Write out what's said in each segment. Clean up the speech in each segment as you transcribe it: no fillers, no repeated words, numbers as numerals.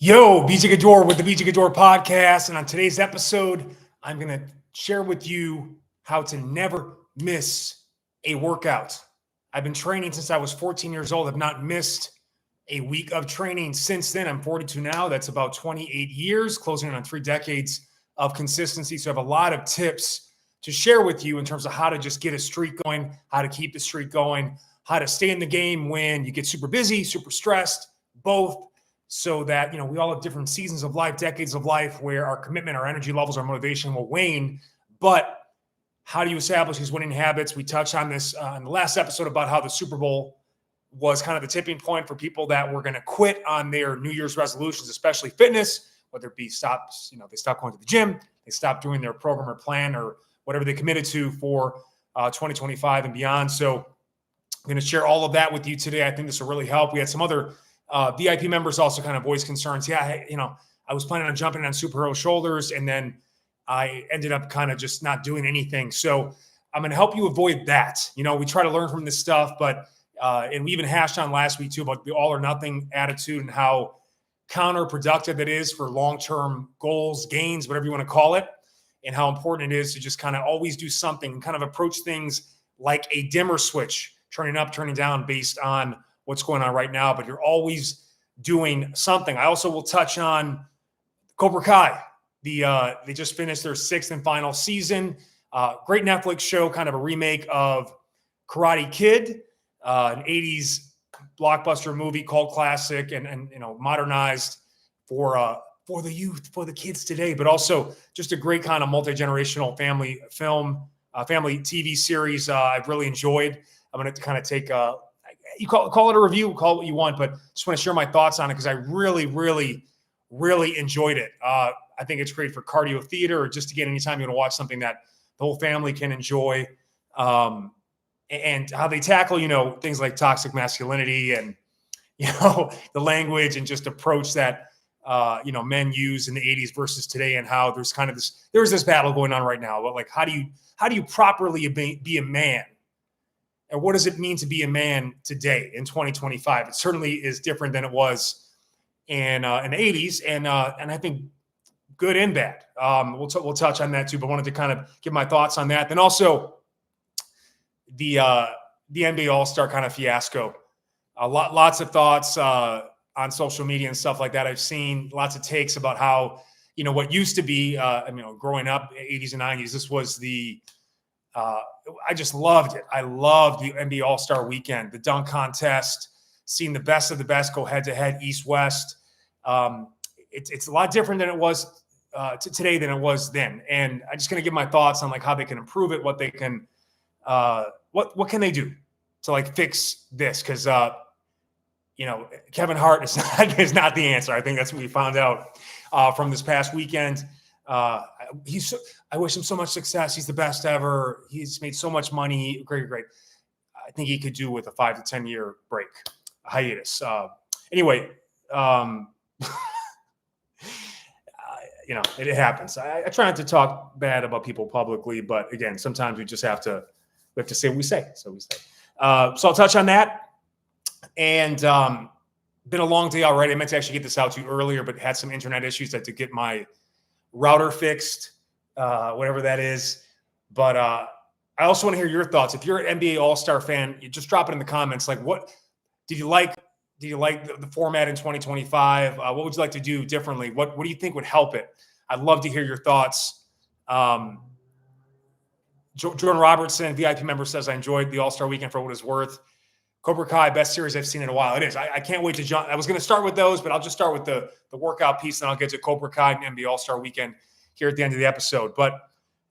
Yo, BJ Gaddour with the BJ Gaddour podcast. And on today's episode, I'm going to share with you how to never miss a workout. I've been training since I was 14 years old. I've not missed a week of training since then. I'm 42 now. That's about 28 years, closing in on 3 decades of consistency. So I have a lot of tips to share with you in terms of how to just get a streak going, how to keep the streak going, how to stay in the game when you get super busy, super stressed, both. So that, we all have different seasons of life, decades of life where our commitment, our energy levels, our motivation will wane. But how do you establish these winning habits? We touched on this in the last episode about how the Super Bowl was kind of the tipping point for people that were going to quit on their New Year's resolutions, especially fitness, whether it be they stopped going to the gym, they stopped doing their program or plan or whatever they committed to for 2025 and beyond. So I'm going to share all of that with you today. I think this will really help. We had some other VIP members also kind of voice concerns. Yeah, I was planning on jumping on superhero shoulders, and then I ended up kind of just not doing anything. So I'm going to help you avoid that. We try to learn from this stuff, but and we even hashed on last week too about the all or nothing attitude and how counterproductive it is for long-term goals, gains, whatever you want to call it, and how important it is to just kind of always do something and kind of approach things like a dimmer switch, turning up, turning down based on what's going on right now, but you're always doing something. I also will touch on Cobra Kai. They just finished their 6th and final season. Great Netflix show, kind of a remake of Karate Kid, an 80s blockbuster movie, cult classic, and modernized for the youth, for the kids today, but also just a great kind of multi-generational family film, family TV series. I've really enjoyed. I'm going to kind of take you call it a review, call it what you want, but just want to share my thoughts on it because I really, really, really enjoyed it. I think it's great for cardio theater or just to get anytime you want to watch something that the whole family can enjoy, and how they tackle, things like toxic masculinity and, the language and just approach that, men use in the 80s versus today, and how there's kind of this battle going on right now. But like, how do you properly be a man? And what does it mean to be a man today in 2025? It certainly is different than it was in the 80s, and I think good and bad. We'll touch on that too, but wanted to kind of give my thoughts on that. Then also the NBA All-Star kind of fiasco. Lots of thoughts on social media and stuff like that. I've seen lots of takes about how what used to be growing up 80s and 90s. This was I just loved it. I loved the NBA All-Star Weekend, the dunk contest, seeing the best of the best go head-to-head, East-West. It's a lot different than it was today than it was then. And I'm just going to give my thoughts on like how they can improve it, what they can, what can they do to fix this? Because Kevin Hart is not the answer. I think that's what we found out from this past weekend. I wish him so much success. He's the best ever. He's made so much money. Great. I think he could do with a 5 to 10 year break, a hiatus. Anyway, it happens. I try not to talk bad about people publicly, but again, sometimes we have to say what we say. So I'll touch on that. And been a long day already. I meant to actually get this out to you earlier, but had some internet issues. I had to get my router fixed, whatever that is. But I also want to hear your thoughts. If you're an NBA All-Star fan, you just drop it in the comments. Like, what did you like? Do you like the format in 2025? What would you like to do differently? What do you think would help it? I'd love to hear your thoughts. Jordan Robertson, VIP member, says, I enjoyed the All-Star Weekend for what it's worth. Cobra Kai, best series I've seen in a while. It is. I can't wait to jump. I was going to start with those, but I'll just start with the workout piece, and I'll get to Cobra Kai and NBA All-Star Weekend here at the end of the episode. But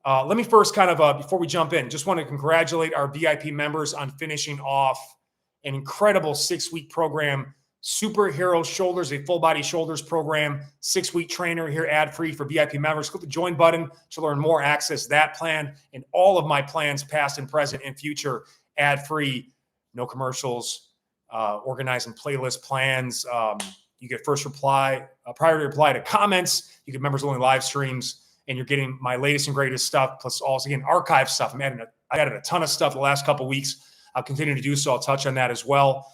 let me first kind of, before we jump in, just want to congratulate our VIP members on finishing off an incredible 6-week program, Superhero Shoulders, a full-body shoulders program, 6-week trainer here ad-free for VIP members. Click the join button to learn more, access that plan and all of my plans, past and present and future, ad-free. No commercials, organizing playlist plans. You get first reply, priority reply to comments. You get members only live streams, and you're getting my latest and greatest stuff, plus also getting archive stuff. I added a ton of stuff the last couple of weeks. I'll continue to do so. I'll touch on that as well.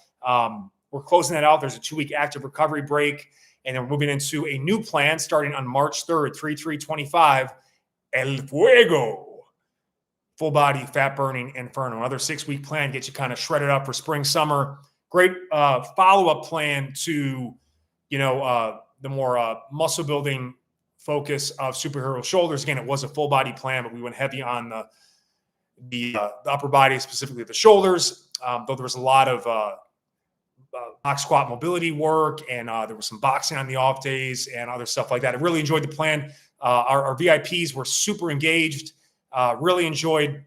We're closing that out. There's a 2-week active recovery break, And then we're moving into a new plan starting on March 3rd, 3/3/25, El Fuego. Full body, fat burning Inferno. Another 6-week plan, get you kind of shredded up for spring, summer. Great follow-up plan to, the more muscle building focus of superhero shoulders. Again, it was a full body plan, but we went heavy on the upper body, specifically the shoulders. Though there was a lot of box squat mobility work, and there was some boxing on the off days and other stuff like that. I really enjoyed the plan. Our VIPs were super engaged. Really enjoyed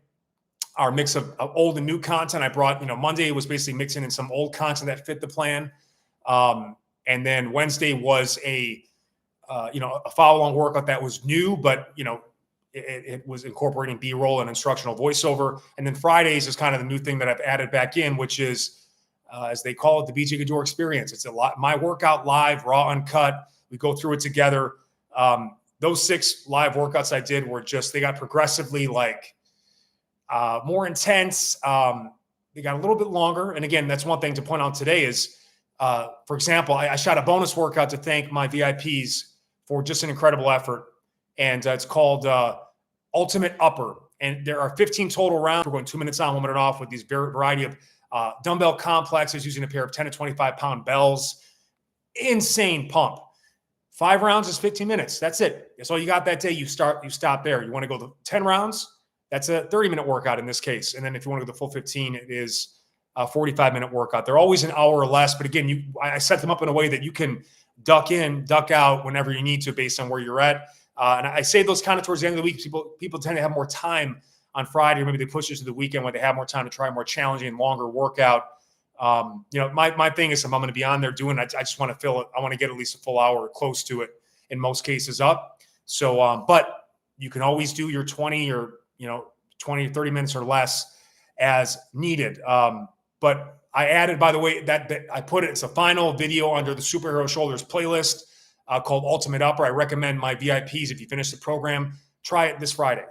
our mix of old and new content. I brought, Monday was basically mixing in some old content that fit the plan. And then Wednesday was a follow-along workout that was new, but, it was incorporating B-roll and instructional voiceover. And then Fridays is kind of the new thing that I've added back in, which is, as they call it, the BJ Gaddour experience. It's my workout live, raw, uncut. We go through it together. Those 6 live workouts I did were they got progressively more intense. They got a little bit longer. And again, that's one thing to point out today is, for example, I shot a bonus workout to thank my VIPs for just an incredible effort. And it's called Ultimate Upper. And there are 15 total rounds. We're going 2 minutes on, 1 minute off with these variety of dumbbell complexes using a pair of 10 to 25 pound bells. Insane pump. 5 rounds is 15 minutes. That's it. That's all you got that day. You stop there. You want to go to 10 rounds? That's a 30-minute workout in this case. And then if you want to go to the full 15, it is a 45-minute workout. They're always an hour or less. But again, I set them up in a way that you can duck in, duck out whenever you need to based on where you're at. And I say those kind of towards the end of the week. People tend to have more time on Friday, or maybe they push it to the weekend when they have more time to try a more challenging and longer workout. My thing is, if I'm going to be on there doing it, I just want to fill it. I want to get at least a full hour or close to it in most cases up. So, but you can always do your 20 or 20 or 30 minutes or less as needed. But I added, by the way, that I put it's a final video under the Superhero Shoulders playlist called Ultimate Upper. I recommend my VIPs, if you finish the program, try it this Friday.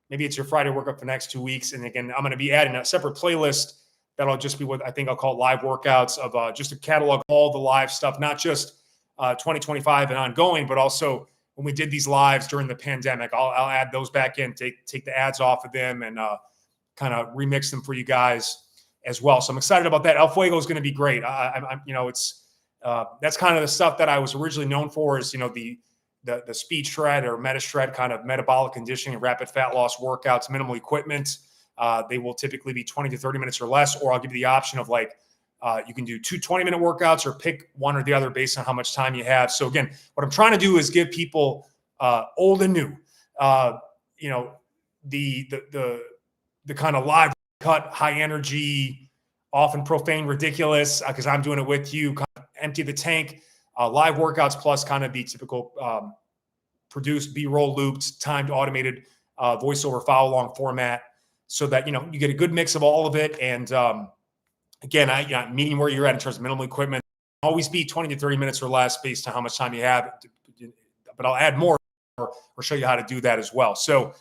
Maybe it's your Friday workout for the next 2 weeks. And again, I'm going to be adding a separate playlist that'll just be what I think I'll call live workouts of just to catalog all the live stuff, not just 2025 and ongoing, but also when we did these lives during the pandemic. I'll add those back in, take the ads off of them, and kind of remix them for you guys as well. So I'm excited about that. El Fuego is going to be great. It's that's kind of the stuff that I was originally known for, is the speed shred or meta shred kind of metabolic conditioning, rapid fat loss workouts, minimal equipment. They will typically be 20 to 30 minutes or less, or I'll give you the option of you can do 2 20-minute workouts or pick one or the other based on how much time you have. So again, what I'm trying to do is give people old and new, the kind of live cut, high energy, often profane, ridiculous, because I'm doing it with you, kind of empty the tank, live workouts plus kind of the typical produced B-roll looped, timed, automated voiceover follow-along format, so that, you get a good mix of all of it. And again, meeting where you're at in terms of minimal equipment, always be 20 to 30 minutes or less based on how much time you have. But I'll add more or show you how to do that as well. So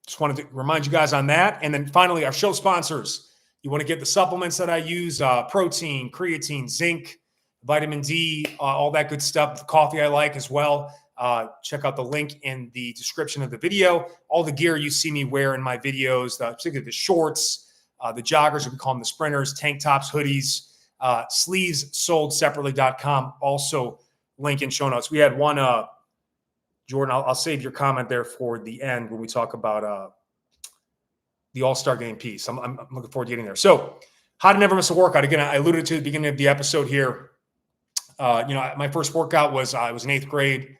just wanted to remind you guys on that. And then finally, our show sponsors. You want to get the supplements that I use, protein, creatine, zinc, vitamin D, all that good stuff. The coffee I like as well. Check out the link in the description of the video. All the gear you see me wear in my videos, particularly the shorts, the joggers, we call them the sprinters, tank tops, hoodies, sleeves sold separately.com. Also link in show notes. We had one, Jordan, I'll save your comment there for the end when we talk about the All-Star Game piece. I'm looking forward to getting there. So how to never miss a workout. Again, I alluded to at the beginning of the episode here. My first workout was, I was in 8th grade.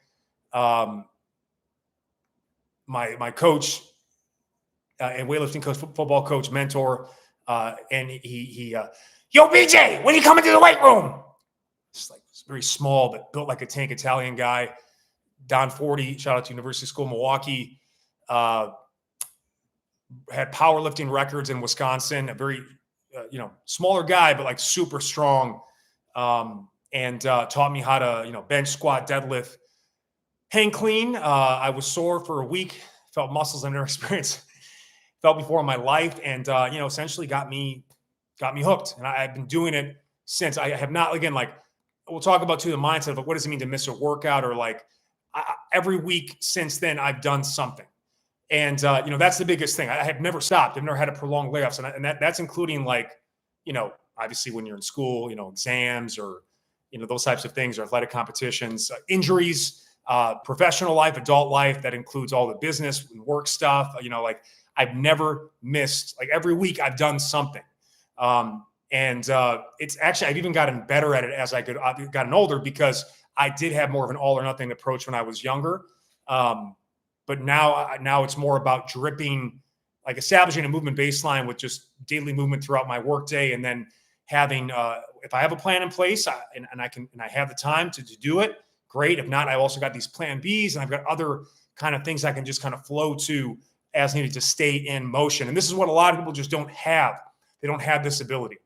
My coach and weightlifting coach, football coach, mentor, and he yo, BJ, when you coming to the weight room? It's very small, but built like a tank Italian guy. Don 40, shout out to University School Milwaukee. Had powerlifting records in Wisconsin. A very smaller guy, but super strong. And taught me how to bench, squat, deadlift, hang clean. I was sore for a week. Felt muscles I've never experienced felt before in my life, and essentially got me hooked. And I've been doing it since. I have not, again, we'll talk about too the mindset of what does it mean to miss a workout, or like every week since then I've done something. And that's the biggest thing. I have never stopped. I've never had a prolonged layoffs, and that's including like, obviously when you're in school, exams or those types of things, or athletic competitions, injuries, professional life, adult life. That includes all the business and work stuff. Like I've never missed. Like every week I've done something. And it's actually, I've even gotten better at it as I've gotten older, because I did have more of an all or nothing approach when I was younger. But now it's more about dripping, like establishing a movement baseline with just daily movement throughout my workday, and then having, if I have a plan in place and I have the time to do it, great. If not, I also got these plan Bs, and I've got other kind of things I can just kind of flow to as needed to stay in motion. And this is what a lot of people just don't have. They don't have this ability.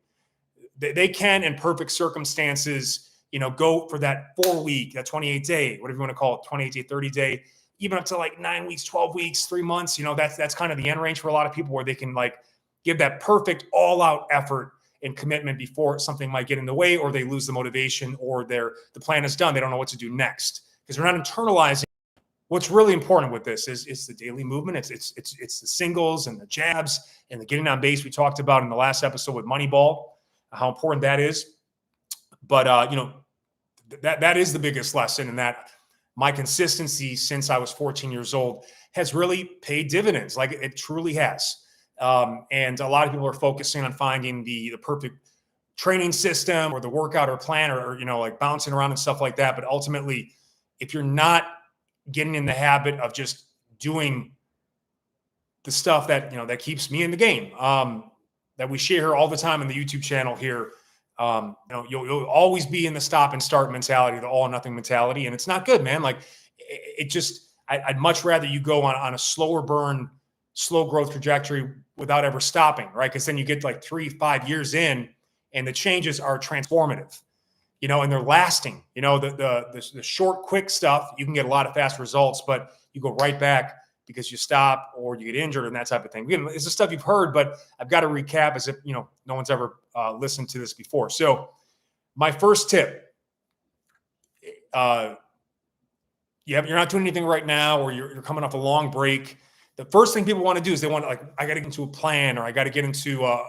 They can, in perfect circumstances, go for that 4 week, that 28 day, whatever you want to call it, 28 day, 30 day, even up to like 9 weeks, 12 weeks, 3 months. That's kind of the end range for a lot of people, where they can like give that perfect all out effort and commitment before something might get in the way, or they lose the motivation, or the plan is done. They don't know what to do next because they're not internalizing. What's really important with this is the daily movement. It's the singles and the jabs and the getting on base we talked about in the last episode with Moneyball, how important that is. But that is the biggest lesson, and that my consistency since I was 14 years old has really paid dividends. Like it truly has. And a lot of people are focusing on finding the perfect training system or the workout or plan, or like bouncing around and stuff like that. But ultimately, if you're not getting in the habit of just doing the stuff that that keeps me in the game, that we share all the time in the YouTube channel here, you'll always be in the stop and start mentality, the all or nothing mentality, and it's not good, man. Like I'd much rather you go on a slower burn, slow growth trajectory without ever stopping, right? Because then you get like 3-5 years in, and the changes are transformative, and they're lasting. The short, quick stuff, you can get a lot of fast results, but you go right back because you stop or you get injured and that type of thing. Again, it's the stuff you've heard, but I've got to recap as if no one's ever listened to this before. So my first tip, you're not doing anything right now, or you're coming off a long break. The first thing people want to do is they want to, like, I got to get into a plan, or I got to get into a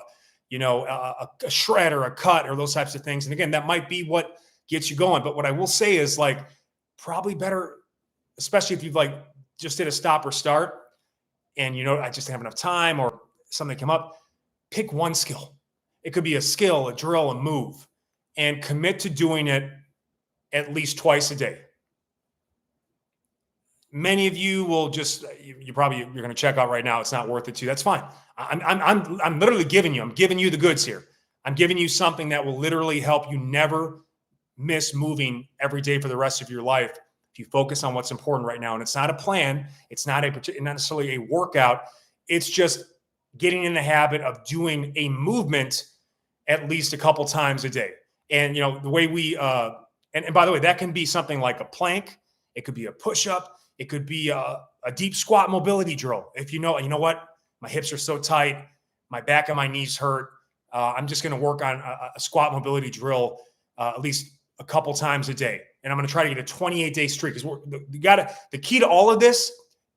shred or a cut or those types of things. And again, that might be what gets you going. But what I will say is, like, probably better, especially if you've like just did a stop or start and I just didn't have enough time or something came up, pick one skill. It could be a skill, a drill, a move, and commit to doing it at least twice a day. Many of you will just, you're going to check out right now. It's not worth it to you. That's fine. I'm literally giving you the goods here. I'm giving you something that will literally help you never miss moving every day for the rest of your life. If you focus on what's important right now, and it's not a plan, it's not necessarily a workout. It's just getting in the habit of doing a movement at least a couple times a day. And, the way we, and by the way, that can be something like a plank. It could be a push-up. It could be a deep squat mobility drill. If you know what, my hips are so tight, my back and my knees hurt. I'm just going to work on a squat mobility drill at least a couple times a day. And I'm going to try to get a 28-day streak. Because the key to all of this,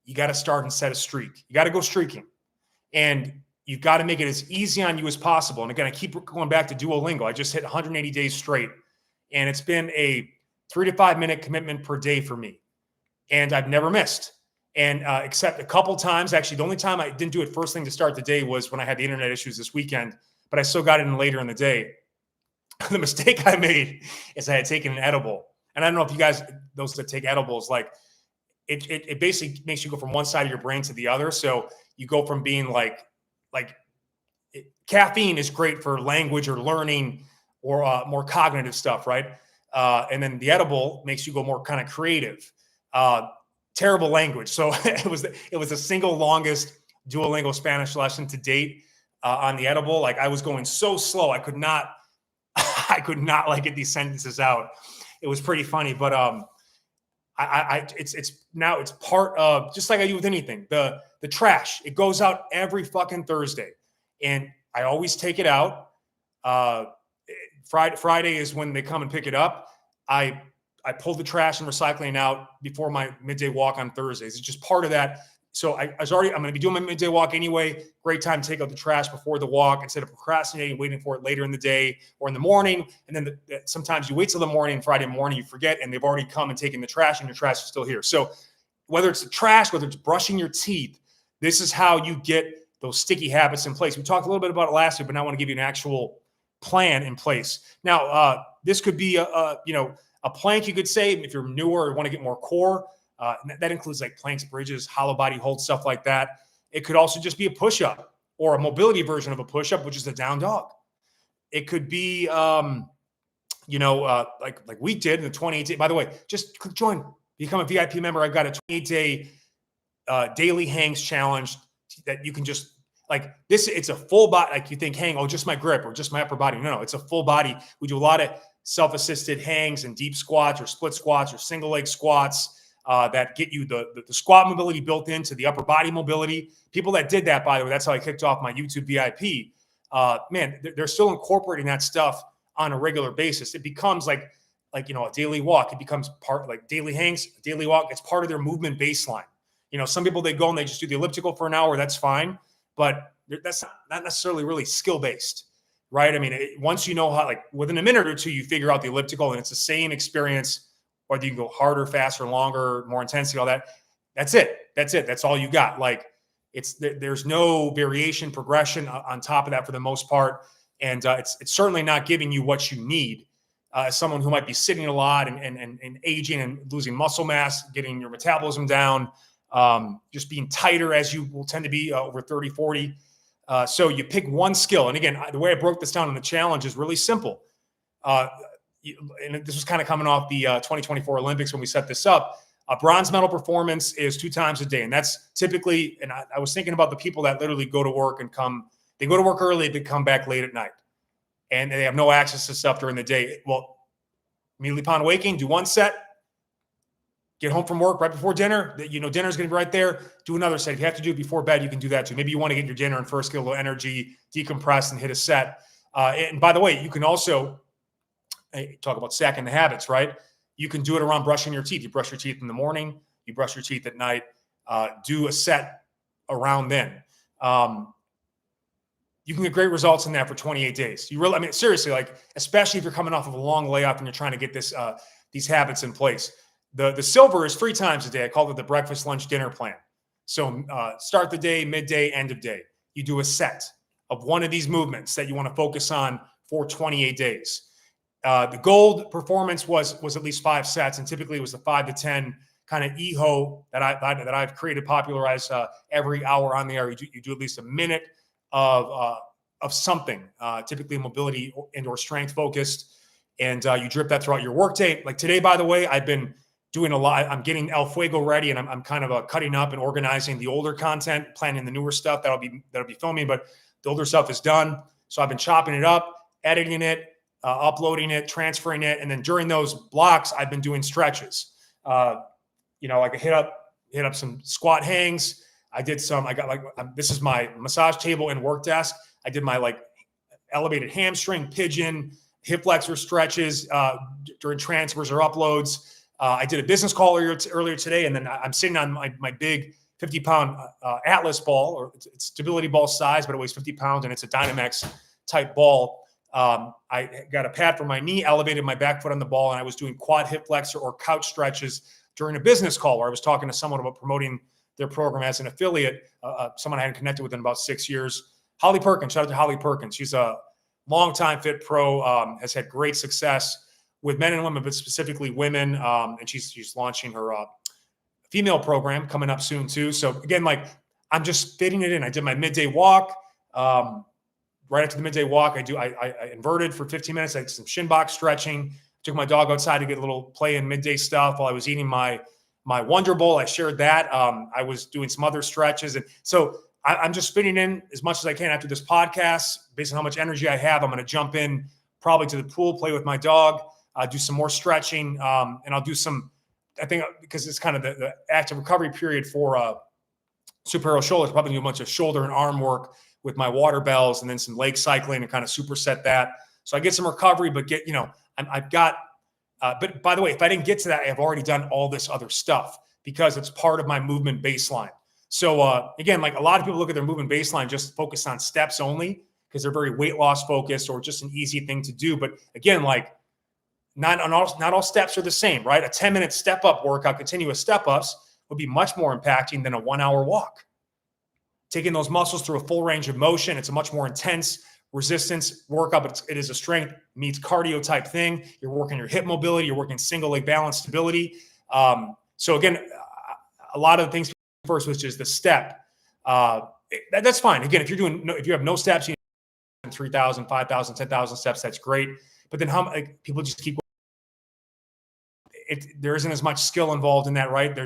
you got to start and set a streak. You got to go streaking. And you've got to make it as easy on you as possible. And again, I keep going back to Duolingo. I just hit 180 days straight. And it's been a 3 to 5 minute commitment per day for me. And I've never missed. And except a couple times, actually, the only time I didn't do it first thing to start the day was when I had the internet issues this weekend, but I still got it in later in the day. The mistake I made is I had taken an edible. And I don't know if you guys, those that take edibles, like it basically makes you go from one side of your brain to the other. So you go from being caffeine is great for language or learning or more cognitive stuff, right? And then the edible makes you go more kind of creative. Terrible language. So it was the single longest Duolingo Spanish lesson to date on the edible. Like I was going so slow, I could not like get these sentences out. It was pretty funny, but it's part of, just like I do with anything, the trash. It goes out every fucking Thursday, and I always take it out. Friday is when they come and pick it up. I pulled the trash and recycling out before my midday walk on Thursdays. It's just part of that. So I'm going to be doing my midday walk anyway. Great time to take out the trash before the walk instead of procrastinating, waiting for it later in the day or in the morning. And then sometimes you wait till the morning, Friday morning, you forget, and they've already come and taken the trash and your trash is still here. So whether it's the trash, whether it's brushing your teeth, this is how you get those sticky habits in place. We talked a little bit about it last week, but now I want to give you an actual plan in place. Now, this could be a plank, you could say, if you're newer or want to get more core. That includes like planks, bridges, hollow body holds, stuff like that. It could also just be a push-up or a mobility version of a push-up, which is the down dog. It could be, like we did in the 28-day. By the way, just join, become a VIP member. I've got a 28-day daily hangs challenge that you can just like this. It's a full body. Like you think hang, just my grip or just my upper body. No, it's a full body. We do a lot of self-assisted hangs and deep squats or split squats or single leg squats. That get you the squat mobility built into the upper body mobility. People that did that, by the way, that's how I kicked off my YouTube VIP. They're still incorporating that stuff on a regular basis. It becomes like a daily walk. It becomes part like daily hangs, daily walk. It's part of their movement baseline. Some people, they go and they just do the elliptical for an hour. That's fine, but that's not necessarily really skill based, right? I mean, once you know how, like within a minute or two, you figure out the elliptical, and it's the same experience. Whether you can go harder, faster, longer, more intensity, all that. That's it. That's all you got. Like there's no variation, progression on top of that for the most part. And it's certainly not giving you what you need. As someone who might be sitting a lot and aging and losing muscle mass, getting your metabolism down, just being tighter as you will tend to be over 30, 40. So you pick one skill. And again, the way I broke this down in the challenge is really simple. And this was kind of coming off the 2024 Olympics when we set this up. A bronze medal performance is 2 times a day. And that's typically, and I was thinking about the people that literally go to work and they go to work early, they come back late at night. And they have no access to stuff during the day. Well, immediately upon waking, do 1 set, get home from work right before dinner. Dinner's going to be right there. Do another set. If you have to do it before bed, you can do that too. Maybe you want to get your dinner and first get a little energy, decompress, and hit a set. And by the way, you can also talk about stacking the habits, right? You can do it around brushing your teeth. You brush your teeth in the morning, you brush your teeth at night, do a set around then. You can get great results in that for 28 days. Seriously, like, especially if you're coming off of a long layoff and you're trying to get these habits in place. The silver is 3 times a day. I call it the breakfast, lunch, dinner plan. So start the day, midday, end of day. You do a set of one of these movements that you want to focus on for 28 days. The gold performance was at least 5 sets, and typically it was the 5 to 10 kind of EHO that I've created, popularized every hour on the air. You do at least a minute of something, typically mobility and/or strength focused, and you drip that throughout your workday. Like today, by the way, I've been doing a lot. I'm getting El Fuego ready, and I'm kind of cutting up and organizing the older content, planning the newer stuff that'll be filming. But the older stuff is done, so I've been chopping it up, editing it, uploading it, transferring it, and then during those blocks, I've been doing stretches. Like I hit up some squat hangs. This is my massage table and work desk. I did my elevated hamstring, pigeon, hip flexor stretches during transfers or uploads. I did a business call earlier today, and then I'm sitting on my big 50-pound Atlas ball, or it's stability ball size, but it weighs 50 pounds, and it's a Dynamex type ball. I got a pad for my knee, elevated my back foot on the ball, and I was doing quad hip flexor or couch stretches during a business call where I was talking to someone about promoting their program as an affiliate, someone I hadn't connected with in about 6 years. Holly Perkins, shout out to Holly Perkins. She's a longtime fit pro, has had great success with men and women, but specifically women. And she's launching her female program coming up soon too. So again, I'm just fitting it in. I did my midday walk. Right after the midday walk, I inverted for 15 minutes. I did some shin box stretching. Took my dog outside to get a little play in midday stuff while I was eating my Wonder Bowl. I shared that. I was doing some other stretches. And so I'm just fitting in as much as I can after this podcast. Based on how much energy I have, I'm going to jump in probably to the pool, play with my dog, do some more stretching. And I'll do some, I think, because it's kind of the active recovery period for superhero shoulders, probably do a bunch of shoulder and arm work with my water bells, and then some leg cycling and kind of superset that. So I get some recovery, but I've got But by the way, if I didn't get to that, I have already done all this other stuff because it's part of my movement baseline. So again, like a lot of people look at their movement baseline just focused on steps only because they're very weight loss focused or just an easy thing to do. But again, like not all steps are the same, right? A 10-minute step up workout, continuous step ups would be much more impacting than a 1-hour walk. Taking those muscles through a full range of motion, it's a much more intense resistance workout, but it is a strength meets cardio type thing. You're working your hip mobility, you're working single leg balance stability. So again, a lot of the things first, which is the step. That's fine. Again, if you have no steps, you need 3,000, 5,000, 10,000 steps, that's great. But then people just keep there isn't as much skill involved in that, right?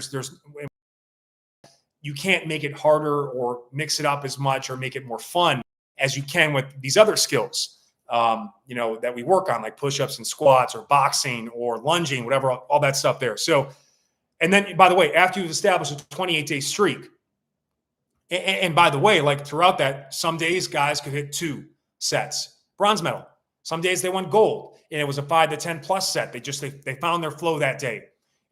You can't make it harder or mix it up as much or make it more fun as you can with these other skills, that we work on, like push-ups and squats or boxing or lunging, whatever, all that stuff there. So, and then by the way, after you've established a 28-day streak, and by the way, like throughout that, some days guys could hit 2 sets, bronze medal. Some days they won gold, and it was a 5 to 10 plus set. They found their flow that day.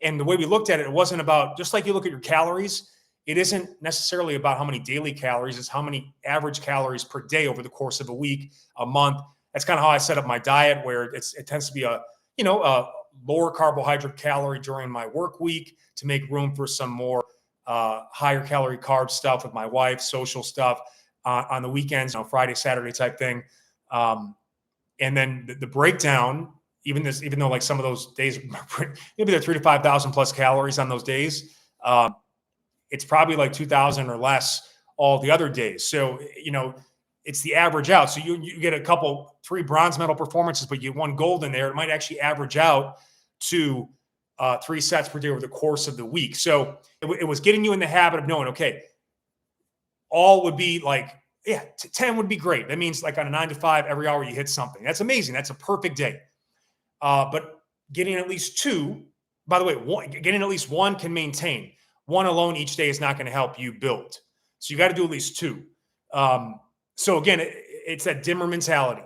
And the way we looked at it, it wasn't about, just like you look at your calories, it isn't necessarily about how many daily calories, it's how many average calories per day over the course of a week, a month. That's kind of how I set up my diet, where it tends to be a lower carbohydrate calorie during my work week to make room for some more higher calorie carb stuff with my wife, social stuff on the weekends, Friday, Saturday type thing. And then the breakdown, even though like some of those days, maybe they're 3,000 to 5,000 plus calories on those days. It's probably like 2,000 or less all the other days. So, it's the average out. So you get 3 bronze medal performances, but you won gold in there. It might actually average out to 3 sets per day over the course of the week. So it was getting you in the habit of knowing, okay, all would be like, 10 would be great. That means like on a 9 to 5, every hour you hit something. That's amazing. That's a perfect day. But getting at least 2, by the way, getting at least 1 can maintain. 1 alone each day is not going to help you build. So you got to do at least 2. So again, it's that dimmer mentality.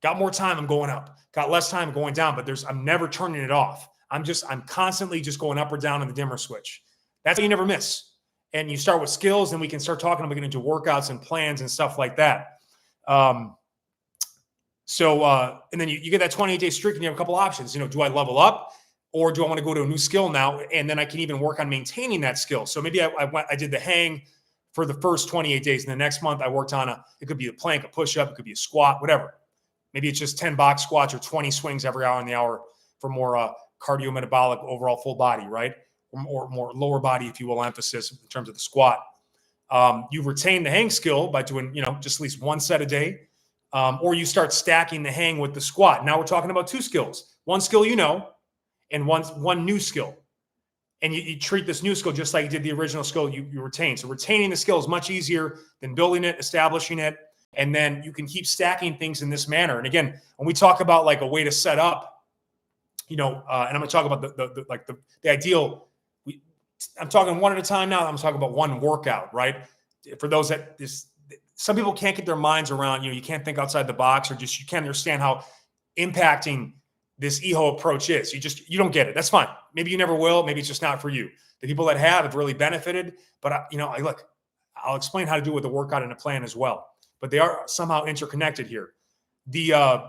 Got more time, I'm going up. Got less time, going down, but I'm never turning it off. I'm constantly just going up or down on the dimmer switch. That's how you never miss. And you start with skills, and we can start talking about getting into workouts and plans and stuff like that. And then you get that 28-day streak, and you have a couple options. Do I level up, or do I want to go to a new skill now? And then I can even work on maintaining that skill. So maybe I did the hang for the first 28 days. And the next month I worked on it could be a plank, a push-up, it could be a squat, whatever. Maybe it's just 10 box squats or 20 swings every hour in the hour for more cardio-metabolic overall full body, right? Or more lower body, if you will, emphasis in terms of the squat. You retain the hang skill by doing, just at least 1 set a day. Or you start stacking the hang with the squat. Now we're talking about 2 skills. 1 skill and one new skill. And you treat this new skill just like you did the original skill you retain. So retaining the skill is much easier than building it, establishing it. And then you can keep stacking things in this manner. And again, when we talk about like a way to set up, and I'm going to talk about the ideal, I'm talking one at a time now. I'm talking about one workout, right? For those some people can't get their minds around, you can't think outside the box, or just you can't understand how impacting this EHO approach is. You don't get it. That's fine. Maybe you never will. Maybe it's just not for you. The people that have really benefited, but I'll explain how to do it with a workout and a plan as well. But they are somehow interconnected here. You've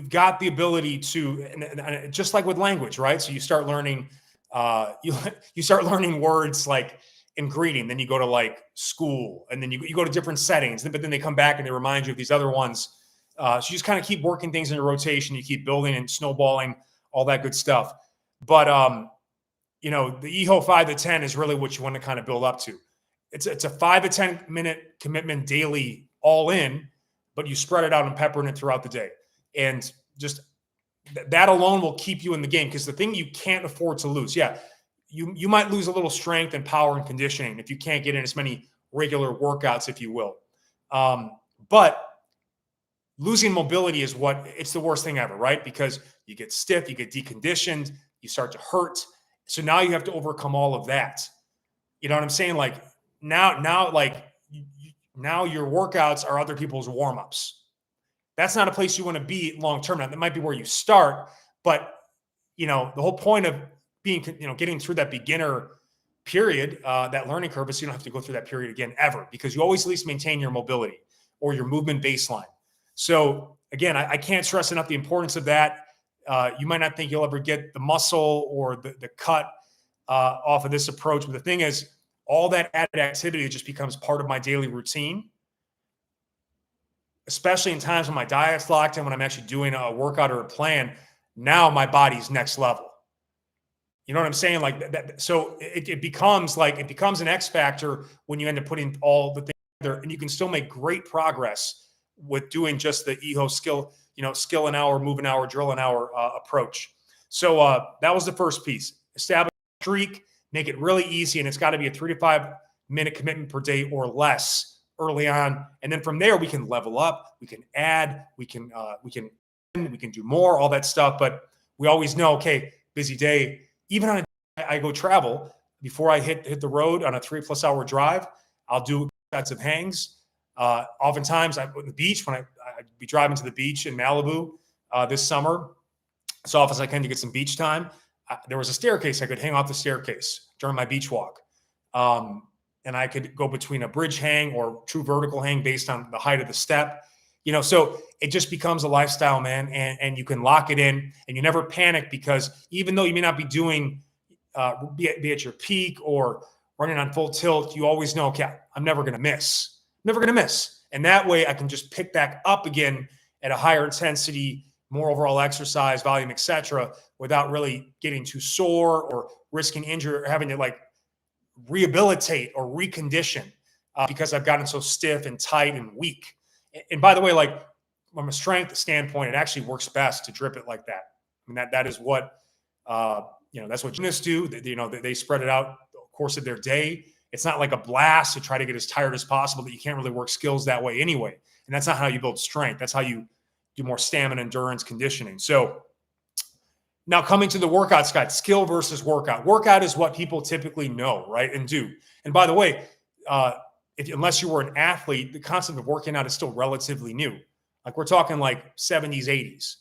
got the ability to, and just like with language, right? So you start learning, you start learning words like in greeting, then you go to like school, and then you go to different settings, but then they come back and they remind you of these other ones. So you just kind of keep working things in your rotation. You keep building and snowballing, all that good stuff. But, the EHO 5 to 10 is really what you want to kind of build up to. It's a 5 to 10 minute commitment daily, all in, but you spread it out and pepper it throughout the day. And just that alone will keep you in the game, because the thing you can't afford to lose. Yeah, you might lose a little strength and power and conditioning if you can't get in as many regular workouts, if you will. But losing mobility is it's the worst thing ever, right? Because you get stiff, you get deconditioned, you start to hurt. So now you have to overcome all of that. You know what I'm saying? Like now your workouts are other people's warm-ups. That's not a place you want to be long-term. Now, that might be where you start, but the whole point of being, getting through that beginner period, that learning curve, is so you don't have to go through that period again ever, because you always at least maintain your mobility or your movement baseline. So again, I can't stress enough the importance of that. You might not think you'll ever get the muscle or the cut off of this approach, but the thing is, all that added activity just becomes part of my daily routine, especially in times when my diet's locked in, when I'm actually doing a workout or a plan. Now my body's next level. You know what I'm saying? Like that. So it becomes an X factor when you end up putting all the things together, and you can still make great progress with doing just the EHO skill an hour, move an hour, drill an hour approach. So that was the first piece. Establish a streak, make it really easy, and it's got to be a 3 to 5 minute commitment per day or less early on, and then from there we can level up, we can add, we can do more, all that stuff. But we always know, okay, busy day. Even on a day I go travel, before I hit the road on a 3+ hour drive, I'll do sets of hangs. Oftentimes on the beach, when I'd be driving to the beach in Malibu this summer, as often as I can to get some beach time, there was a staircase. I could hang off the staircase during my beach walk. And I could go between a bridge hang or true vertical hang based on the height of the step. So it just becomes a lifestyle, man. And you can lock it in, and you never panic, because even though you may not be doing, be at your peak or running on full tilt, you always know, okay, I'm never going to miss. Never going to miss. And that way I can just pick back up again at a higher intensity, more overall exercise volume, etc., without really getting too sore or risking injury or having to rehabilitate or recondition because I've gotten so stiff and tight and weak. And by the way, from a strength standpoint, it actually works best to drip it like that. I mean, that is what, that's what gymnasts do. They spread it out the course of their day. It's not like a blast to try to get as tired as possible, that you can't really work skills that way anyway. And that's not how you build strength. That's how you do more stamina, endurance, conditioning. So now coming to the workout side, skill versus workout. Workout is what people typically know, right, and do. And by the way, unless you were an athlete, the concept of working out is still relatively new. Like we're talking 70s, 80s.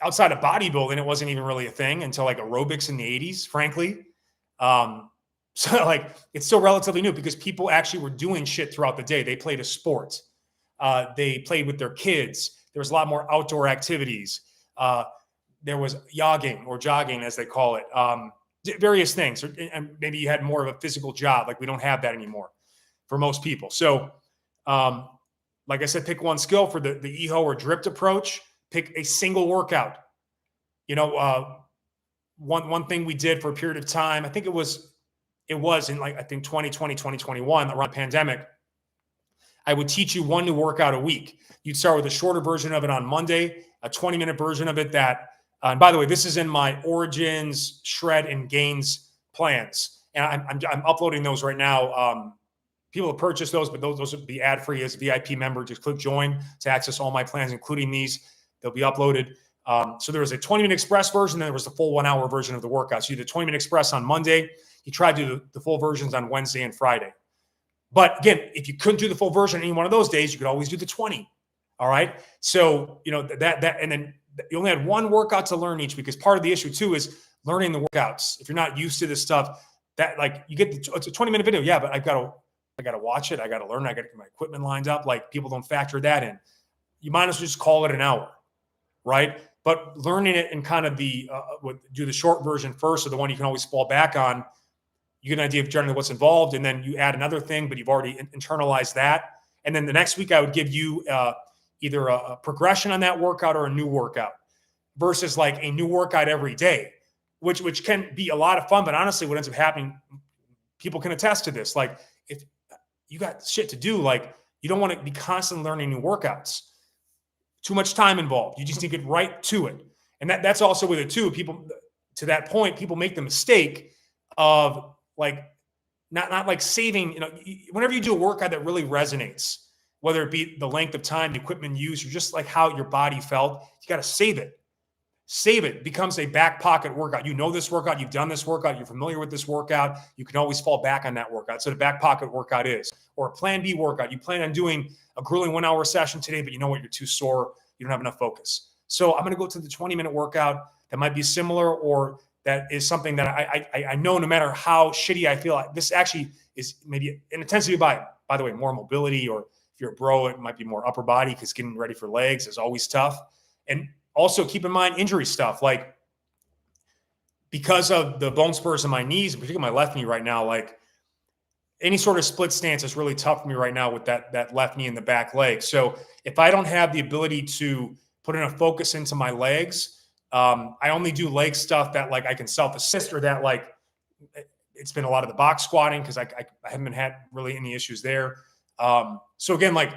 Outside of bodybuilding, it wasn't even really a thing until aerobics in the 80s, frankly. So it's still relatively new, because people actually were doing shit throughout the day. They played a sport. They played with their kids. There was a lot more outdoor activities. There was jogging, as they call it. Various things. And maybe you had more of a physical job. We don't have that anymore for most people. So, like I said, pick one skill for the EHO or dripped approach. Pick a single workout. One thing we did for a period of time, I think it was in 2020, 2021, around the pandemic, I would teach you one new workout a week. You'd start with a shorter version of it on Monday, a 20-minute version of it and by the way, this is in my Origins, Shred, and Gains plans. And I'm uploading those right now. People have purchased those, but those would be ad-free as a VIP member. Just click join to access all my plans, including these. They'll be uploaded. So there was a 20-minute express version, and there was the full 1 hour version of the workout. So you did 20-minute express on Monday. You tried to do the full versions on Wednesday and Friday. But again, if you couldn't do the full version any one of those days, you could always do the 20. All right. So, that, and then you only had one workout to learn each, because part of the issue too is learning the workouts. If you're not used to this stuff, that you get it's a 20-minute video. Yeah, but I got to watch it. I got to learn. I got to get my equipment lined up. People don't factor that in. You might as well just call it an hour. Right. But learning it and kind of do the short version first, or the one you can always fall back on, you get an idea of generally what's involved, and then you add another thing, but you've already internalized that. And then the next week I would give you either a progression on that workout or a new workout, versus a new workout every day, which can be a lot of fun. But honestly, what ends up happening, people can attest to this. If you got shit to do, you don't want to be constantly learning new workouts. Too much time involved. You just need to get right to it. And that's also with it too. People, to that point, people make the mistake of not saving, whenever you do a workout that really resonates, whether it be the length of time, the equipment used, or just how your body felt, you got to save it. save it. It becomes a back pocket workout. You know this workout. You've done this workout. You're familiar with this workout. You can always fall back on that workout. So the back pocket workout is, or a plan B workout. You plan on doing a grueling 1 hour session today, but you know what? You're too sore. You don't have enough focus. So I'm going to go to the 20-minute workout that might be similar, or that is something that I know no matter how shitty I feel, this actually is maybe an intensity by the way, more mobility, or if you're a bro, it might be more upper body, because getting ready for legs is always tough. And also keep in mind injury stuff, like because of the bone spurs in my knees, particularly my left knee right now, like any sort of split stance is really tough for me right now with that left knee and the back leg. So if I don't have the ability to put enough focus into my legs, I only do leg stuff that like I can self-assist, or that like it's been a lot of the box squatting, because I haven't had really any issues there. So again, like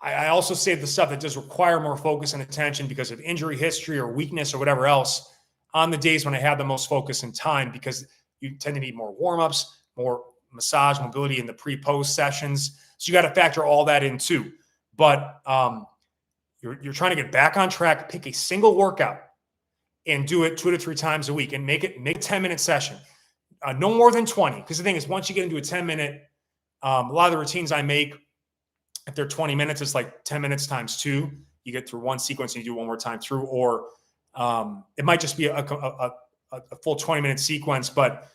I also save the stuff that does require more focus and attention because of injury history or weakness or whatever else on the days when I have the most focus and time, because you tend to need more warm-ups, more massage mobility in the pre-post sessions. So you got to factor all that in too. But you're trying to get back on track, pick a single workout and do it 2 to 3 times a week, and make a 10-minute session. No more than 20. Because the thing is, once you get into a 10-minute, a lot of the routines I make, if they're 20 minutes, it's like 10 minutes times 2. You get through one sequence and you do one more time through, or it might just be a full 20-minute sequence. But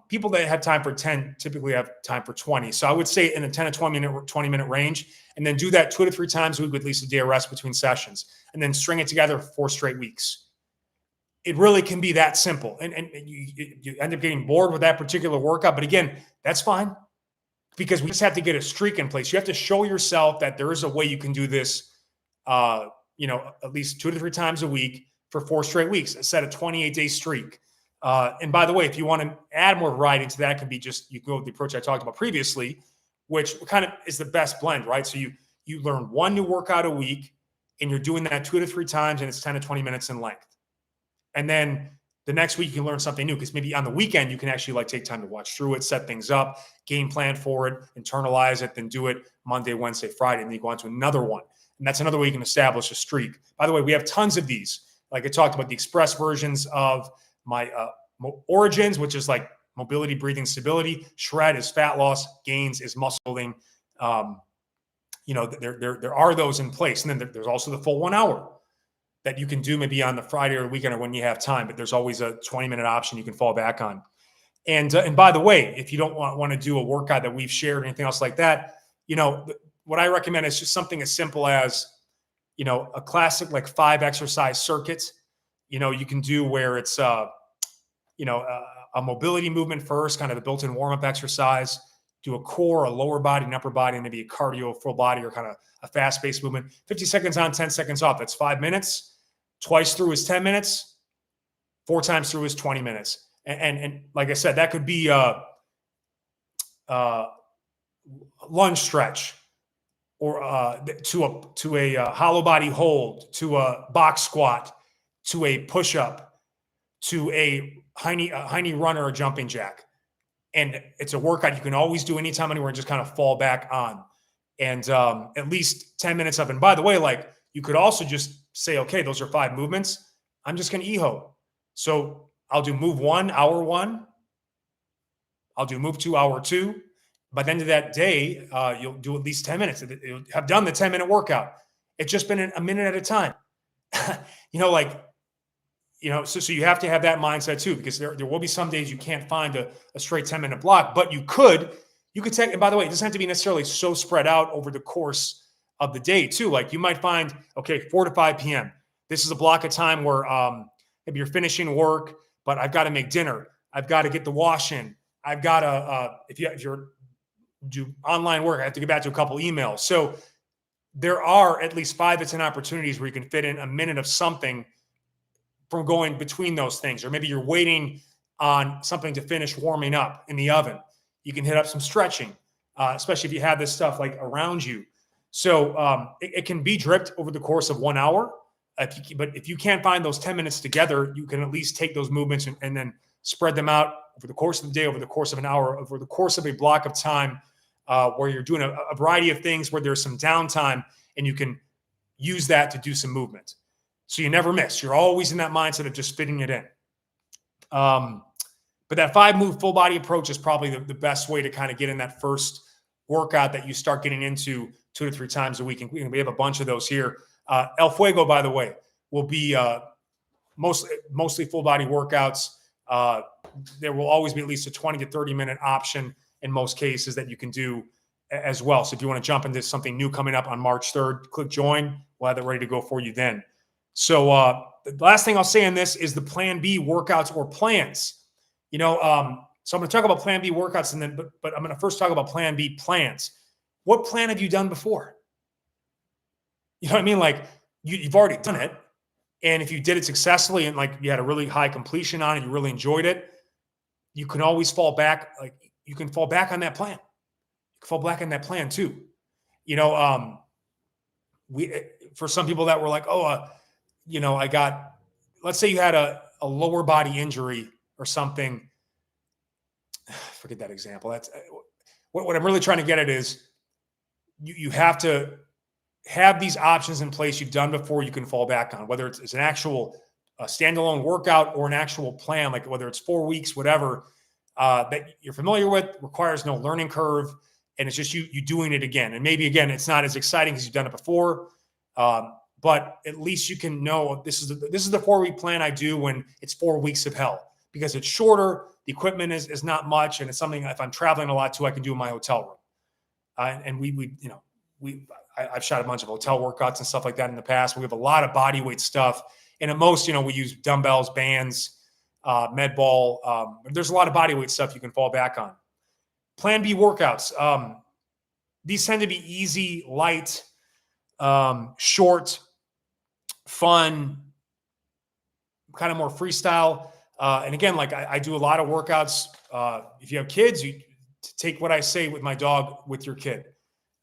people that have time for 10 typically have time for 20. So I would say in a 10 to 20-minute range, and then do that 2 to 3 times a week with at least a day of rest between sessions, and then string it together for 4 straight weeks. It really can be that simple. And you end up getting bored with that particular workout. But again, that's fine, because we just have to get a streak in place. You have to show yourself that there is a way you can do this, at least 2 to 3 times a week for 4 straight weeks, a set of 28-day streak. And by the way, if you want to add more variety to that, it can be you can go with the approach I talked about previously, which kind of is the best blend, right? So you learn one new workout a week, and you're doing that 2 to 3 times, and it's 10 to 20 minutes in length. And then the next week you can learn something new, because maybe on the weekend you can actually like take time to watch through it, set things up, game plan for it, internalize it, then do it Monday, Wednesday, Friday, and then you go on to another one. And that's another way you can establish a streak. By the way, we have tons of these. Like I talked about the express versions of my Origins, which is like mobility, breathing, stability. Shred is fat loss. Gains is muscle building. There are those in place. And then there's also the full 1 hour that you can do maybe on the Friday or weekend or when you have time, but there's always a 20-minute option you can fall back on. And by the way, if you don't want to do a workout that we've shared or anything else like that, what I recommend is just something as simple as, a classic like 5 exercise circuit. You can do where it's, a mobility movement first, kind of the built-in warm-up exercise, do a core, a lower body, and upper body, and maybe a cardio, full body, or kind of a fast-paced movement. 50 seconds on, 10 seconds off. That's 5 minutes. Twice through is 10 minutes. 4 times through is 20 minutes. And like I said, that could be a lunge stretch, or to a hollow body hold, to a box squat, to a push-up, to a high knee run or a jumping jack. And it's a workout you can always do anytime, anywhere, and just kind of fall back on. And at least 10 minutes of. And by the way, like you could also just say, okay, those are 5 movements. I'm just going to EHO. So I'll do move 1, hour 1. I'll do move 2, hour 2. By the end of that day, you'll do at least 10 minutes. You'll have done the 10-minute workout. It's just been a minute at a time. So you have to have that mindset too, because there will be some days you can't find a straight 10-minute block, but you could take, and by the way, it doesn't have to be necessarily so spread out over the course of the day too. Like you might find, okay, 4 to 5 p.m. This is a block of time where maybe you're finishing work, but I've got to make dinner. I've got to get the wash in. I've got to, if you're do online work, I have to get back to a couple emails. So there are at least 5 to 10 opportunities where you can fit in a minute of something from going between those things. Or maybe you're waiting on something to finish warming up in the oven. You can hit up some stretching, especially if you have this stuff like around you. So it can be dripped over the course of 1 hour. But if you can't find those 10 minutes together, you can at least take those movements and then spread them out over the course of the day, over the course of an hour, over the course of a block of time, where you're doing a variety of things, where there's some downtime, and you can use that to do some movement. So you never miss. You're always in that mindset of just fitting it in. But that 5-move full body approach is probably the best way to kind of get in that first workout that you start getting into 2 to 3 times a week. And we have a bunch of those here. El Fuego, by the way, will be mostly full body workouts. There will always be at least a 20 to 30 minute option in most cases that you can do as well. So if you want to jump into something new coming up on March 3rd, click join. We'll have that ready to go for you then. So the last thing I'll say on this is the plan B workouts or plans. So I'm going to talk about plan B workouts and then, but I'm going to first talk about plan B plans. What plan have you done before? You know what I mean? Like you've already done it. And if you did it successfully and like you had a really high completion on it, you really enjoyed it, you can always fall back. Like you can fall back on that plan. You can fall back on that plan too. For some people that were like, let's say you had a lower body injury or something. Forget that example. That's what I'm really trying to get at is you have to have these options in place you've done before you can fall back on, whether it's an actual standalone workout or an actual plan, like whether it's 4 weeks, whatever, that you're familiar with, requires no learning curve. And it's just you doing it again. And maybe, again, it's not as exciting because you've done it before, but at least you can know this is the 4-week plan I do when it's 4 weeks of hell, because it's shorter. The equipment is not much. And it's something, if I'm traveling a lot too, I can do in my hotel room. And I've shot a bunch of hotel workouts and stuff like that in the past. We have a lot of body weight stuff. And at most, we use dumbbells, bands, med ball. There's a lot of body weight stuff you can fall back on. Plan B workouts. These tend to be easy, light, short, fun, kind of more freestyle. And again, like I do a lot of workouts. If you have kids, you take what I say with my dog with your kid.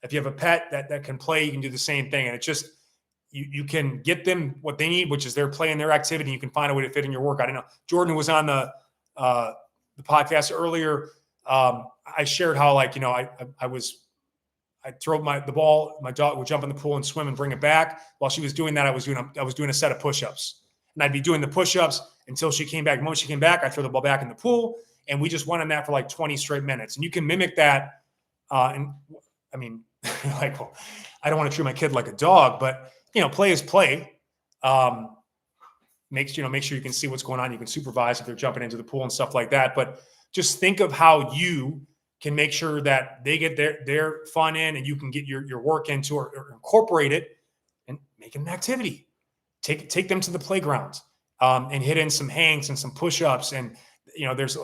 If you have a pet that can play, you can do the same thing. And it's just, you can get them what they need, which is their play and their activity. You can find a way to fit in your workout. I know Jordan, who was on the podcast earlier, I shared how, like, I throw the ball, my dog would jump in the pool and swim and bring it back. While she was doing that, I was doing a set of push-ups. And I'd be doing the push-ups until she came back. Once she came back, I throw the ball back in the pool. And we just went on that for like 20 straight minutes. And you can mimic that. And I mean, like, well, I don't want to treat my kid like a dog, but play is play. Make sure you can see what's going on. You can supervise if they're jumping into the pool and stuff like that. But just think of how you can make sure that they get their fun in, and you can get your work into or incorporate it and make it an activity. Take them to the playground and hit in some hangs and some push-ups. And there's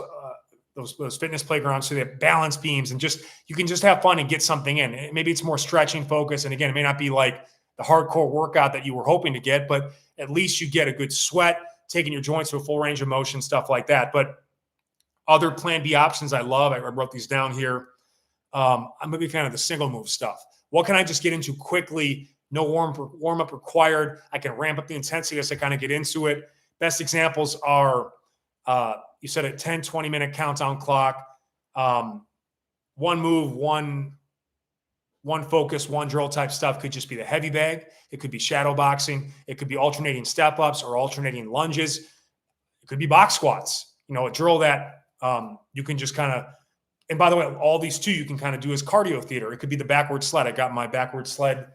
those fitness playgrounds, so they have balance beams, and you can just have fun and get something in. Maybe it's more stretching focus. And again, it may not be like the hardcore workout that you were hoping to get, but at least you get a good sweat, taking your joints to a full range of motion, stuff like that. But other plan B options I love, I wrote these down here. I'm a big fan of the single move stuff. What can I just get into quickly? No warm up required. I can ramp up the intensity as I kind of get into it. Best examples are, you said a 10, 20-minute countdown clock, one move, one focus, one drill type stuff. Could just be the heavy bag. It could be shadow boxing. It could be alternating step-ups or alternating lunges. It could be box squats, a drill that you can just kind of, and by the way, all these too, you can kind of do as cardio theater. It could be the backward sled. I got my backward sled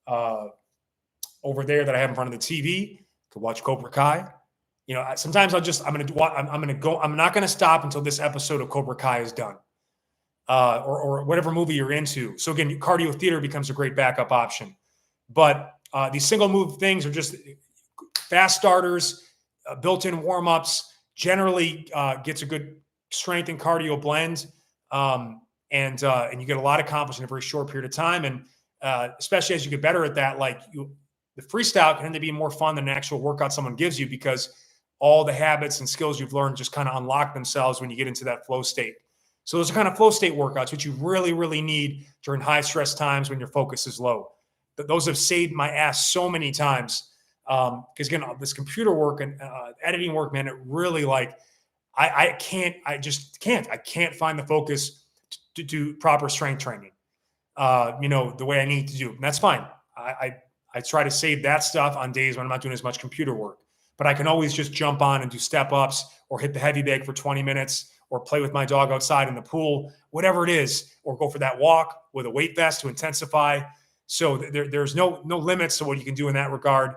over there that I have in front of the TV. Could watch Cobra Kai. Sometimes I'm not going to stop until this episode of Cobra Kai is done, or whatever movie you're into. So again, cardio theater becomes a great backup option. But these single move things are just fast starters, built-in warm-ups, generally gets a good strength and cardio blend. And you get a lot accomplished in a very short period of time. And especially as you get better at that, the freestyle can end up being more fun than an actual workout someone gives you, because all the habits and skills you've learned just kind of unlock themselves when you get into that flow state. So those are kind of flow state workouts, which you really, really need during high stress times when your focus is low. But those have saved my ass so many times. Because again, this computer work and editing work, man, it really I can't find the focus to do proper strength training, the way I need to do. And that's fine. I I try to save that stuff on days when I'm not doing as much computer work. But I can always just jump on and do step ups or hit the heavy bag for 20 minutes or play with my dog outside in the pool, whatever it is, or go for that walk with a weight vest to intensify. So there's no limits to what you can do in that regard.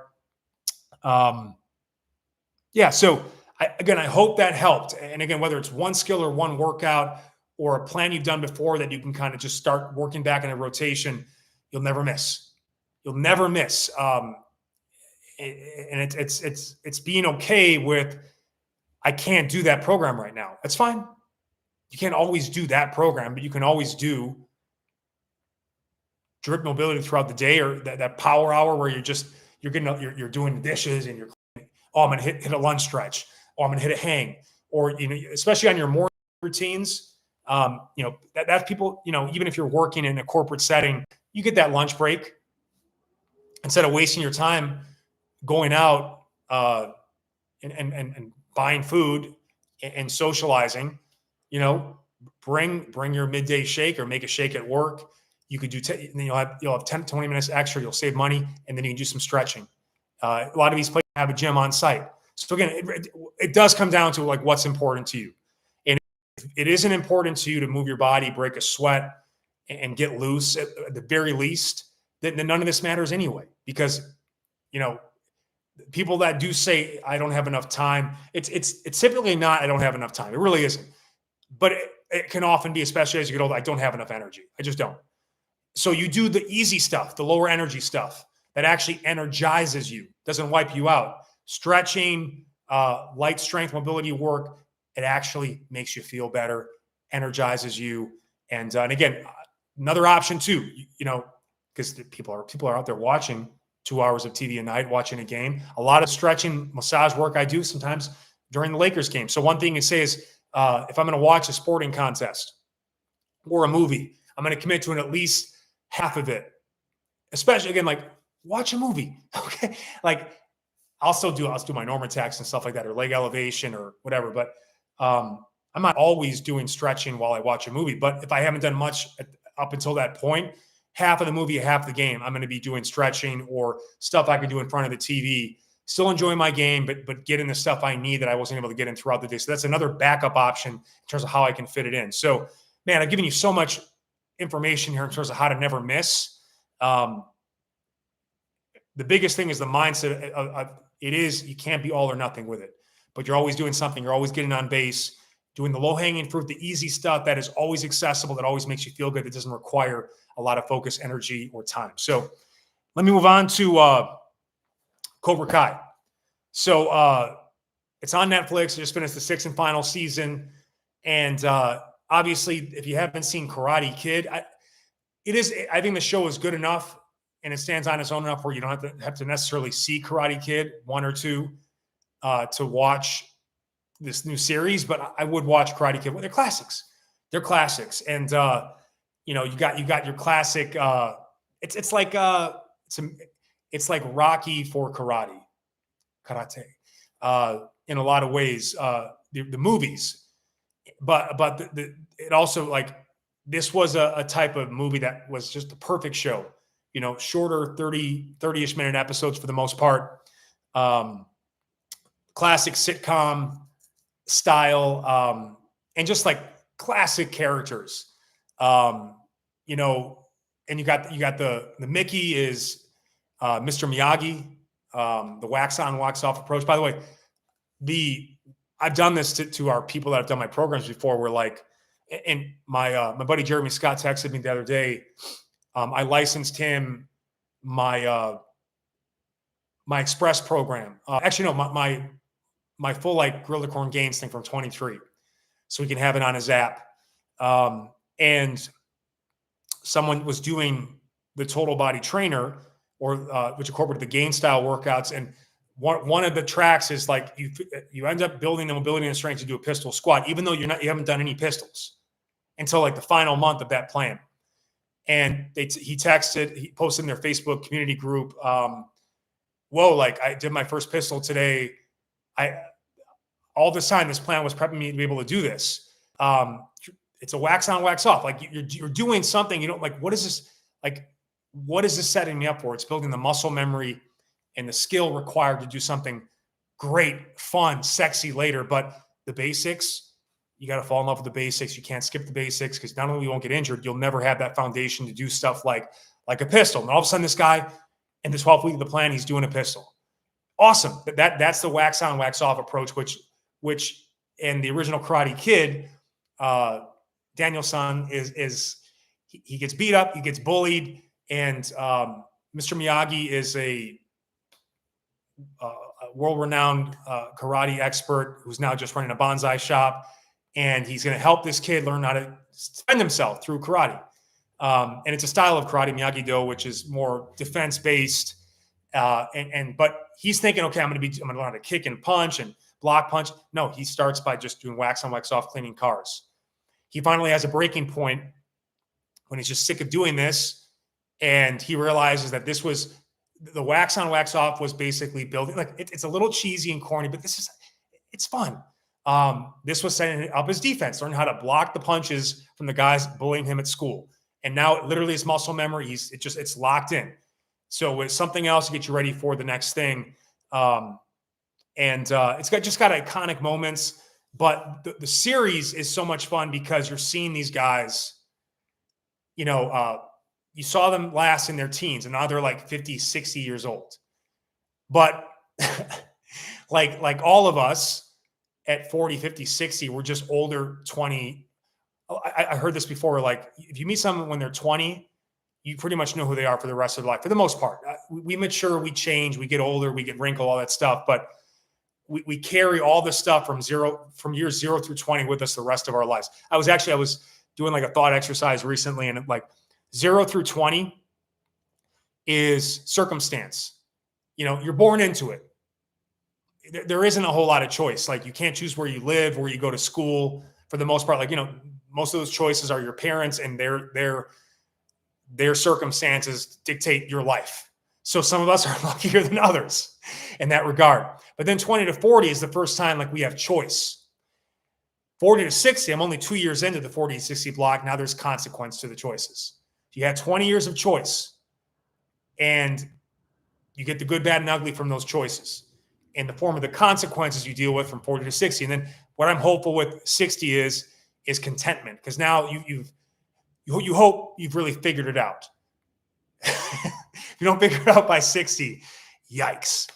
Yeah. So I hope that helped. And again, whether it's one skill or one workout or a plan you've done before that you can kind of just start working back in a rotation, you'll never miss. You'll never miss. And it's being okay with, I can't do that program right now. That's fine. You can't always do that program, but you can always do drip mobility throughout the day, or that power hour where you're doing dishes and I'm going to hit a lunge stretch, or I'm going to hit a hang, or, especially on your morning routines, that's people, even if you're working in a corporate setting, you get that lunch break. Instead of wasting your time going out and buying food and socializing, bring your midday shake or make a shake at work. You could do, you'll have 10, 20 minutes extra. You'll save money, and then you can do some stretching. A lot of these places have a gym on site. So again, it does come down to like what's important to you. And if it isn't important to you to move your body, break a sweat, and get loose at the very least, then none of this matters anyway. Because, people that do say, I don't have enough time, it's typically not, I don't have enough time. It really isn't. But it can often be, especially as you get older, I don't have enough energy. I just don't. So you do the easy stuff, the lower energy stuff that actually energizes you, doesn't wipe you out. Stretching, light strength, mobility work, it actually makes you feel better, energizes you. And again, another option too, because people are out there watching 2 hours of TV a night, watching a game. A lot of stretching, massage work I do sometimes during the Lakers game. So one thing you say is, if I'm going to watch a sporting contest or a movie, I'm going to commit to at least half of it. Especially, again, like watch a movie. Okay. Like I'll do my Normatex and stuff like that, or leg elevation or whatever. But I'm not always doing stretching while I watch a movie. But if I haven't done much up until that point, half of the movie, half the game, I'm going to be doing stretching or stuff I can do in front of the TV, still enjoying my game, but getting the stuff I need that I wasn't able to get in throughout the day. So that's another backup option in terms of how I can fit it in. So, man, I've given you so much information here in terms of how to never miss. The biggest thing is the mindset of it is, you can't be all or nothing with it, but you're always doing something. You're always getting on base, doing the low-hanging fruit, the easy stuff that is always accessible, that always makes you feel good, that doesn't require a lot of focus, energy, or time. So let me move on to Cobra Kai. So it's on Netflix. I just finished the 6th and final season. And obviously, if you haven't seen Karate Kid, I think the show is good enough and it stands on its own enough where you don't have to necessarily see Karate Kid 1 or 2 to watch this new series. But I would watch Karate Kid. Well, they're classics. They're classics. And you got your classic. It's like Rocky for karate in a lot of ways. The movies, but it also, like, this was a type of movie that was just the perfect show. Shorter 30-ish minute episodes for the most part. Classic sitcom style, and just like classic characters. And you got the Mickey is Mr. Miyagi, the wax on, wax off approach. By the way, I've done this to our people that have done my programs before. Where, like, and my buddy Jeremy Scott texted me the other day. I licensed him my Express program. Actually, no, my full, like, Grill the Corn Gains thing from 23, so we can have it on his app. And someone was doing the Total Body Trainer, or which incorporated the Gain style workouts, and one of the tracks is like you end up building the mobility and strength to do a pistol squat, even though you haven't done any pistols until like the final month of that plan. And he posted in their Facebook community group, whoa, like, I did my first pistol today. All this time, this plan was prepping me to be able to do this. It's a wax on, wax off. Like, you're doing something, like, what is this? Like, what is this setting me up for? It's building the muscle memory and the skill required to do something great, fun, sexy later. But the basics, you got to fall in love with the basics. You can't skip the basics, because not only you won't get injured, you'll never have that foundation to do stuff like a pistol. And all of a sudden, this guy in the 12th week of the plan, he's doing a pistol. Awesome. That's the wax on, wax off approach, which in the original Karate Kid, Daniel-san he gets beat up, he gets bullied, and Mr. Miyagi is a world-renowned karate expert who's now just running a bonsai shop, and he's going to help this kid learn how to defend himself through karate. And it's a style of karate, Miyagi-Do, which is more defense-based. But he's thinking, okay, I'm going to learn how to kick and punch and block punch. No, he starts by just doing wax on, wax off, cleaning cars. He finally has a breaking point when he's just sick of doing this, and he realizes that this was the wax on, wax off was basically building, like it's a little cheesy and corny, but it's fun. This was setting up his defense, learning how to block the punches from the guys bullying him at school. And now it literally is muscle memory. It's locked in. So it's something else to get you ready for the next thing. It's just got iconic moments, but the series is so much fun because you're seeing these guys, you saw them last in their teens, and now they're like 50, 60 years old. But like all of us at 40, 50, 60, we're just older, 20. I heard this before. Like, if you meet someone when they're 20, you pretty much know who they are for the rest of their life, for the most part. We mature, we change, we get older, we get wrinkled, all that stuff. But we carry all this stuff from years 0 through 20 with us the rest of our lives. I was doing like a thought exercise recently, and like 0 through 20 is circumstance. You're born into it. There isn't a whole lot of choice. Like, you can't choose where you live, where you go to school, for the most part. Like, most of those choices are your parents and their circumstances dictate your life. So some of us are luckier than others in that regard. But then 20 to 40 is the first time like we have choice. 40 to 60, I'm only 2 years into the 40 to 60 block. Now there's consequence to the choices. You had 20 years of choice, and you get the good, bad, and ugly from those choices in the form of the consequences you deal with from 40 to 60. And then what I'm hopeful with 60 is contentment, because now you hope you've really figured it out. If you don't figure it out by 60, yikes.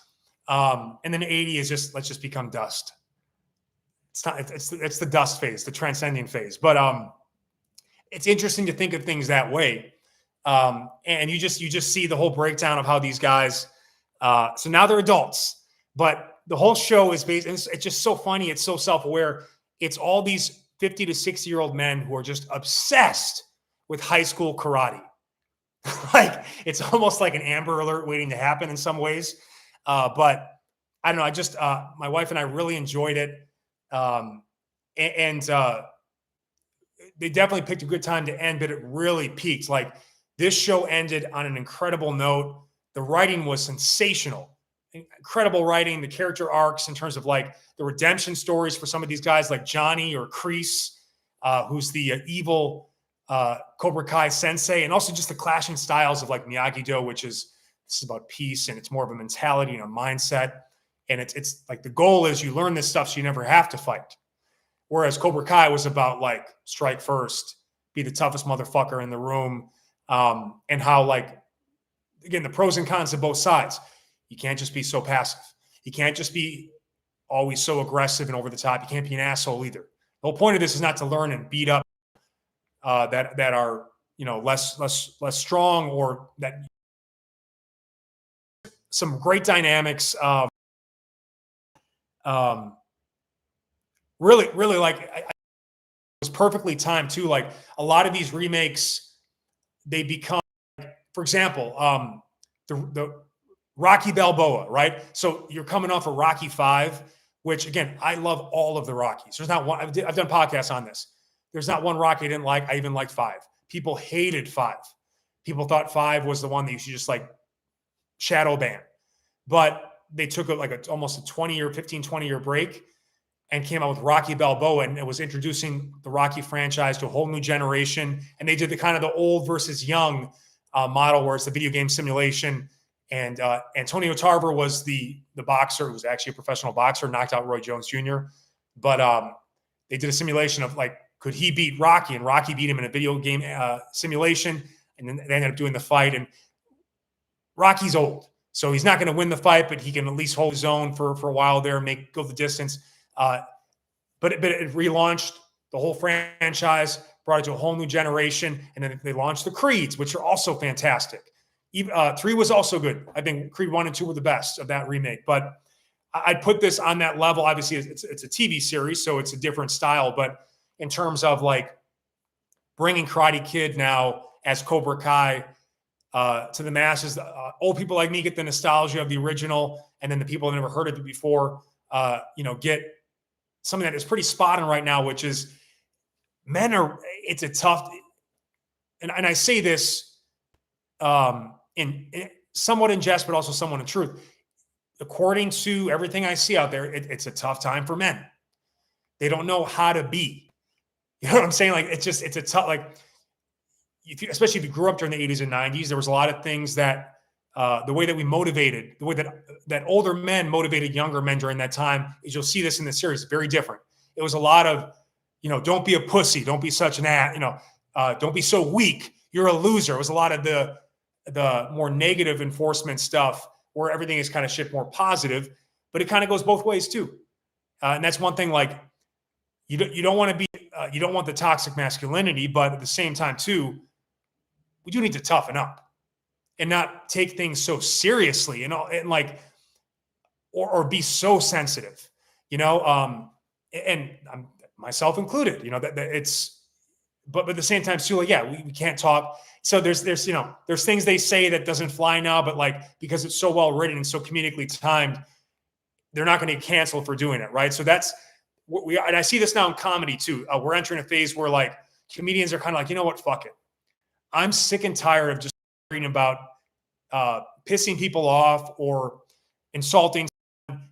And then 80 is let's just become dust. It's the dust phase, the transcending phase. But it's interesting to think of things that way. And you just see the whole breakdown of how these guys. So now they're adults, but the whole show is based. It's just so funny. It's so self-aware. It's all these 50 to 60-year-old men who are just obsessed with high school karate. Like, it's almost like an Amber Alert waiting to happen in some ways. But I don't know. My wife and I really enjoyed it. They definitely picked a good time to end, but it really peaked. Like, this show ended on an incredible note. The writing was sensational. Incredible writing, the character arcs in terms of like the redemption stories for some of these guys like Johnny or Kreese, who's the evil Cobra Kai sensei, and also just the clashing styles of like Miyagi-Do, this is about peace, and it's more of a mentality and a mindset. And it's like the goal is you learn this stuff so you never have to fight. Whereas Cobra Kai was about like strike first, be the toughest motherfucker in the room, and how like, again, the pros and cons of both sides. You can't just be so passive. You can't just be always so aggressive and over the top. You can't be an asshole either. The whole point of this is not to learn and beat up that are less strong, or that some great dynamics. Really like it was perfectly timed too. Like, a lot of these remakes, they become, for example, the Rocky Balboa, right? So you're coming off of Rocky 5, which, again, I love all of the Rockies. There's not one. I've done podcasts on this. There's not one Rocky I didn't like. I even liked 5. People hated 5. People thought 5 was the one that you should just like shadow ban. But they took almost a 20-year break and came out with Rocky Balboa, and it was introducing the Rocky franchise to a whole new generation. And they did the kind of the old versus young model where it's the video game simulation. And Antonio Tarver was the boxer who was actually a professional boxer, knocked out Roy Jones Jr. But they did a simulation of like, could he beat Rocky? And Rocky beat him in a video game simulation. And then they ended up doing the fight. And Rocky's old, so he's not going to win the fight, but he can at least hold his own for a while there, go the distance. But it relaunched the whole franchise, brought it to a whole new generation, and then they launched the Creeds, which are also fantastic. 3 was also good. I think Creed 1 and 2 were the best of that remake. But I'd put this on that level. Obviously, it's a TV series, so it's a different style. But in terms of like bringing Karate Kid now as Cobra Kai to the masses, old people like me get the nostalgia of the original, and then the people who never heard of it before, get something that is pretty spot on right now, which is it's a tough, and I say this in somewhat in jest, but also somewhat in truth. According to everything I see out there, it's a tough time for men. They don't know how to be. You know what I'm saying? Like, it's a tough, like, especially if you grew up during the 80s and 90s, there was a lot of things that the way that we motivated, the way that older men motivated younger men during that time, is you'll see this in the series, very different. It was a lot of, don't be a pussy, don't be such an ass, don't be so weak, you're a loser. It was a lot of the more negative enforcement stuff where everything is kind of shit more positive, but it kind of goes both ways too. And that's one thing, like, you don't want to be, you don't want the toxic masculinity, but at the same time too, we do need to toughen up and not take things so seriously, and like, or be so sensitive, and I'm myself included, that it's, but at the same time too, like, yeah, we can't talk. So there's things they say that doesn't fly now, but like, because it's so well written and so comedically timed, they're not going to get canceled for doing it. Right. So that's what and I see this now in comedy too. We're entering a phase where like comedians are kind of like, you know what, fuck it. I'm sick and tired of just reading about pissing people off or insulting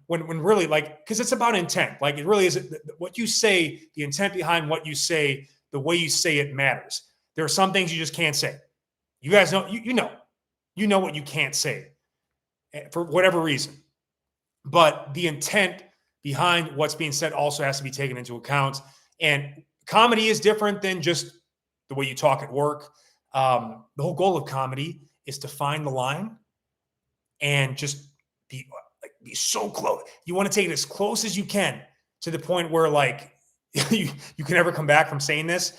when really, like, because it's about intent. Like, it really is what you say, the intent behind what you say, the way you say it matters. There are some things you just can't say. You guys know, you know what you can't say for whatever reason. But the intent behind what's being said also has to be taken into account. And comedy is different than just the way you talk at work. The whole goal of comedy is to find the line and just be so close. You want to take it as close as you can to the point where, like, you can never come back from saying this.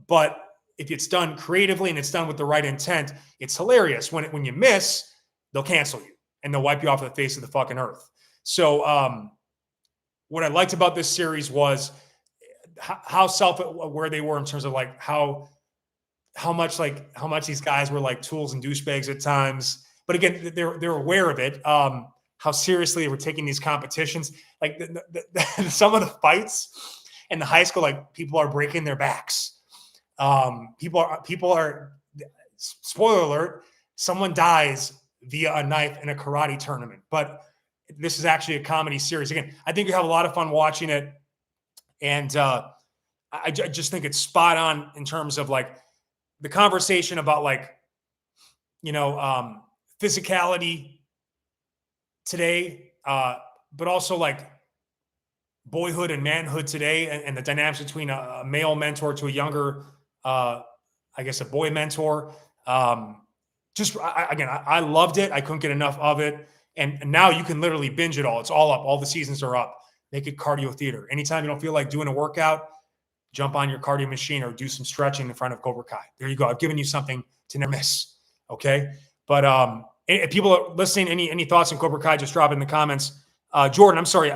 But if it's done creatively and it's done with the right intent, it's hilarious. When you miss, they'll cancel you and they'll wipe you off the face of the fucking earth. So what I liked about this series was how self-aware they were in terms of like how much these guys were like tools and douchebags at times. But again, they're aware of it. How seriously they were taking these competitions. Like some of the fights in the high school, like, people are breaking their backs. People are, spoiler alert, someone dies via a knife in a karate tournament. But this is actually a comedy series. Again, I think you have a lot of fun watching it. And I just think it's spot on in terms of like the conversation about like, physicality today, but also like boyhood and manhood today, and the dynamics between a male mentor to a younger, I guess, a boy mentor. I loved it. I couldn't get enough of it. And now you can literally binge it all. It's all up. All the seasons are up. Make it cardio theater. Anytime you don't feel like doing a workout, jump on your cardio machine or do some stretching in front of Cobra Kai. There you go. I've given you something to never miss. Okay. But if people are listening, any thoughts on Cobra Kai, just drop it in the comments. Jordan, I'm sorry.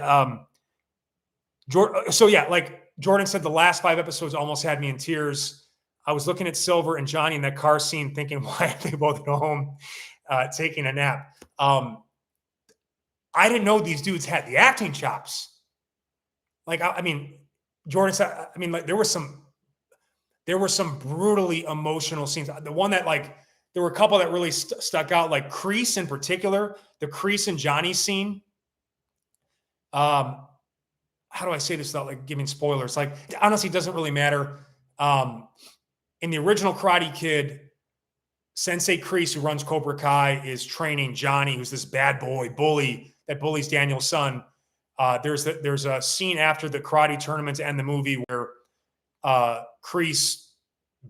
Jordan. So yeah, like Jordan said, the last 5 episodes almost had me in tears. I was looking at Silver and Johnny in that car scene thinking, why are they both at home taking a nap? I didn't know these dudes had the acting chops. Like, I mean, Jordan said, I mean, like, there were some brutally emotional scenes. The one that, like, there were a couple that really stuck out, like Kreese in particular, the Kreese and Johnny scene. How do I say this without like giving spoilers? Like, honestly, it doesn't really matter. In the original Karate Kid, Sensei Kreese, who runs Cobra Kai, is training Johnny, who's this bad bully that bullies Daniel's son. There's a scene after the karate tournament to end the movie where Kreese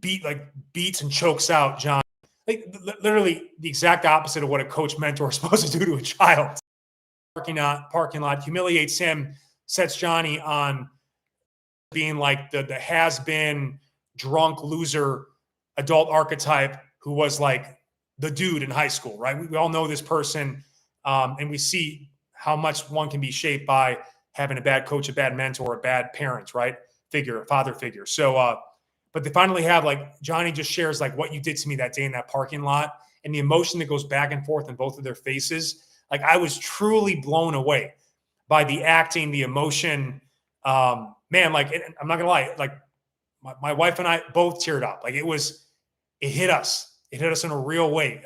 beats and chokes out Johnny. Like literally the exact opposite of what a coach mentor is supposed to do to a child. Parking lot humiliates him, sets Johnny on being like the has-been drunk loser adult archetype who was like the dude in high school, right? We all know this person, and we see how much one can be shaped by having a bad coach, a bad mentor, a bad parent, right? Father figure. So, but they finally have like Johnny just shares like what you did to me that day in that parking lot and the emotion that goes back and forth in both of their faces. Like I was truly blown away by the acting, the emotion. Man, like I'm not gonna lie, like my wife and I both teared up. Like it hit us. It hit us in a real way.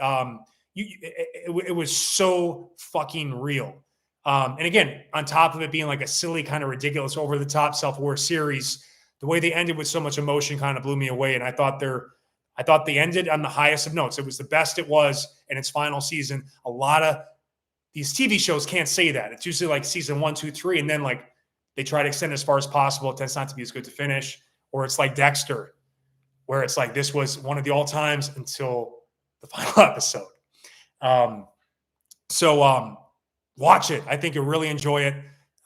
It was so fucking real. And again, on top of it being like a silly, kind of ridiculous, over the top, self-aware series, the way they ended with so much emotion kind of blew me away. And I thought they ended on the highest of notes. It was the best it was in its final season. A lot of these TV shows can't say that. It's usually like season 1, 2, 3, and then like they try to extend as far as possible. It tends not to be as good to finish. Or it's like Dexter, where it's like this was one of the all-times until the final episode. So watch it. I think you'll really enjoy it.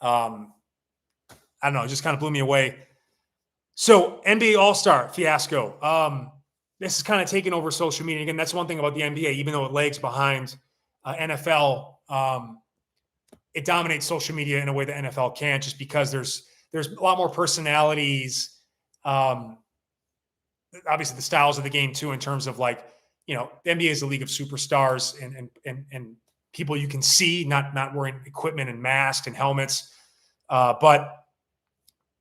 I don't know. It just kind of blew me away. So NBA All-Star Fiasco. This is kind of taking over social media. Again, that's one thing about the NBA, even though it lags behind NFL, it dominates social media in a way that NFL can't, just because there's a lot more personalities. Obviously the styles of the game too, in terms of like, the NBA is a league of superstars and people you can see, not wearing equipment and masks and helmets. But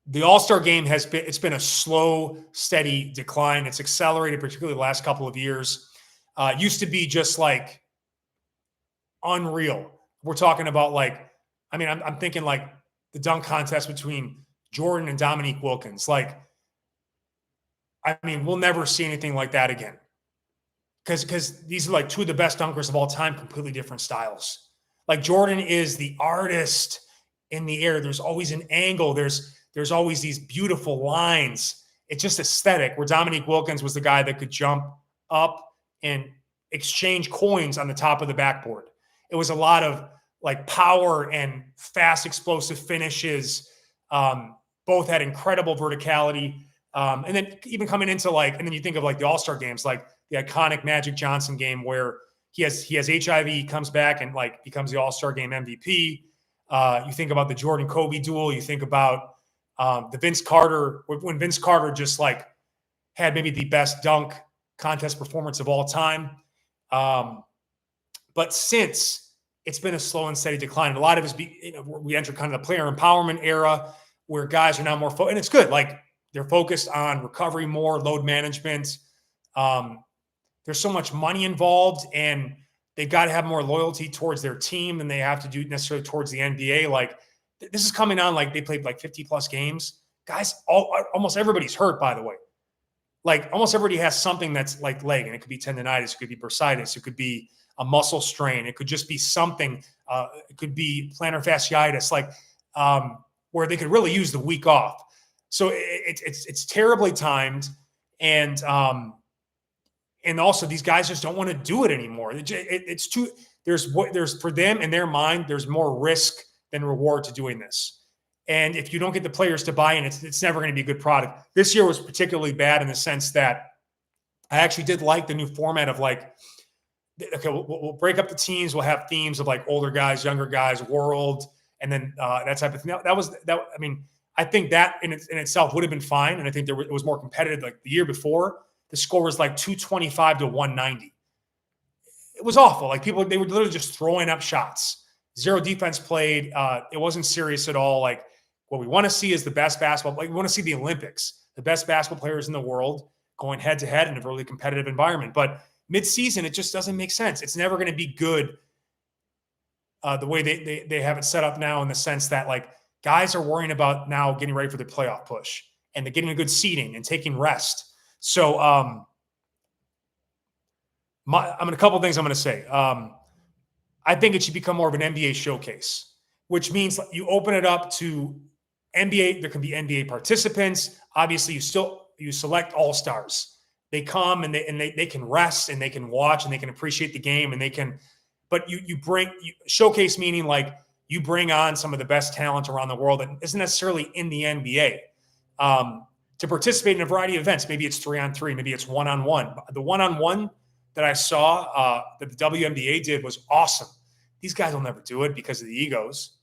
the All-Star game it's been a slow, steady decline. It's accelerated, particularly the last couple of years. It used to be just like unreal. We're talking about like, I'm thinking like the dunk contest between Jordan and Dominique Wilkins. Like, we'll never see anything like that again. Because these are like two of the best dunkers of all time, completely different styles. Like Jordan is the artist in the air. There's always an angle. There's always these beautiful lines. It's just aesthetic. Where Dominique Wilkins was the guy that could jump up and exchange coins on the top of the backboard. It was a lot of like power and fast, explosive finishes. Both had incredible verticality. And then even coming into like, and then you think of like the All-Star games, like the iconic Magic Johnson game where he has HIV, comes back and like becomes the All-Star game MVP. You think about the Jordan Kobe duel. You think about the Vince Carter, when Vince Carter just like had maybe the best dunk contest performance of all time. But since it's been a slow and steady decline, and a lot of us, we enter kind of the player empowerment era where guys are now more and it's good. Like they're focused on recovery more, load management. There's so much money involved, and they've got to have more loyalty towards their team than they have to do necessarily towards the NBA. Like this is coming on like they played like 50 plus games. Guys, almost everybody's hurt, by the way. Like almost everybody has something that's like leg, and it could be tendonitis, it could be bursitis, it could be a muscle strain, it could just be something. It could be plantar fasciitis, like where they could really use the week off. So it's terribly timed, and also these guys just don't want to do it anymore. It's too there's for them in their mind there's more risk than reward to doing this. And if you don't get the players to buy in, it's never going to be a good product. This year was particularly bad in the sense that I actually did like the new format of like, okay, we'll break up the teams. We'll have themes of like older guys, younger guys, world, and then that type of thing. I think that in itself would have been fine. And I think it was more competitive. Like the year before, the score was like 225 to 190. It was awful. Like they were literally just throwing up shots. Zero defense played. It wasn't serious at all. Like what we want to see is the best basketball. Like we want to see the Olympics, the best basketball players in the world going head to head in a really competitive environment. But mid-season, it just doesn't make sense. It's never going to be good the way they have it set up now, in the sense that like guys are worrying about now getting ready for the playoff push, and they're getting a good seeding and taking rest. So A couple things I'm going to say. I think it should become more of an NBA showcase, which means you open it up to NBA. There can be NBA participants. Obviously, you select all-stars. They come and they can rest and they can watch and they can appreciate the game and they can. But you showcase, meaning like you bring on some of the best talent around the world that isn't necessarily in the NBA to participate in a variety of events. Maybe it's 3-on-3, maybe it's 1-on-1. The 1-on-1 that I saw that the WNBA did was awesome. These guys will never do it because of the egos,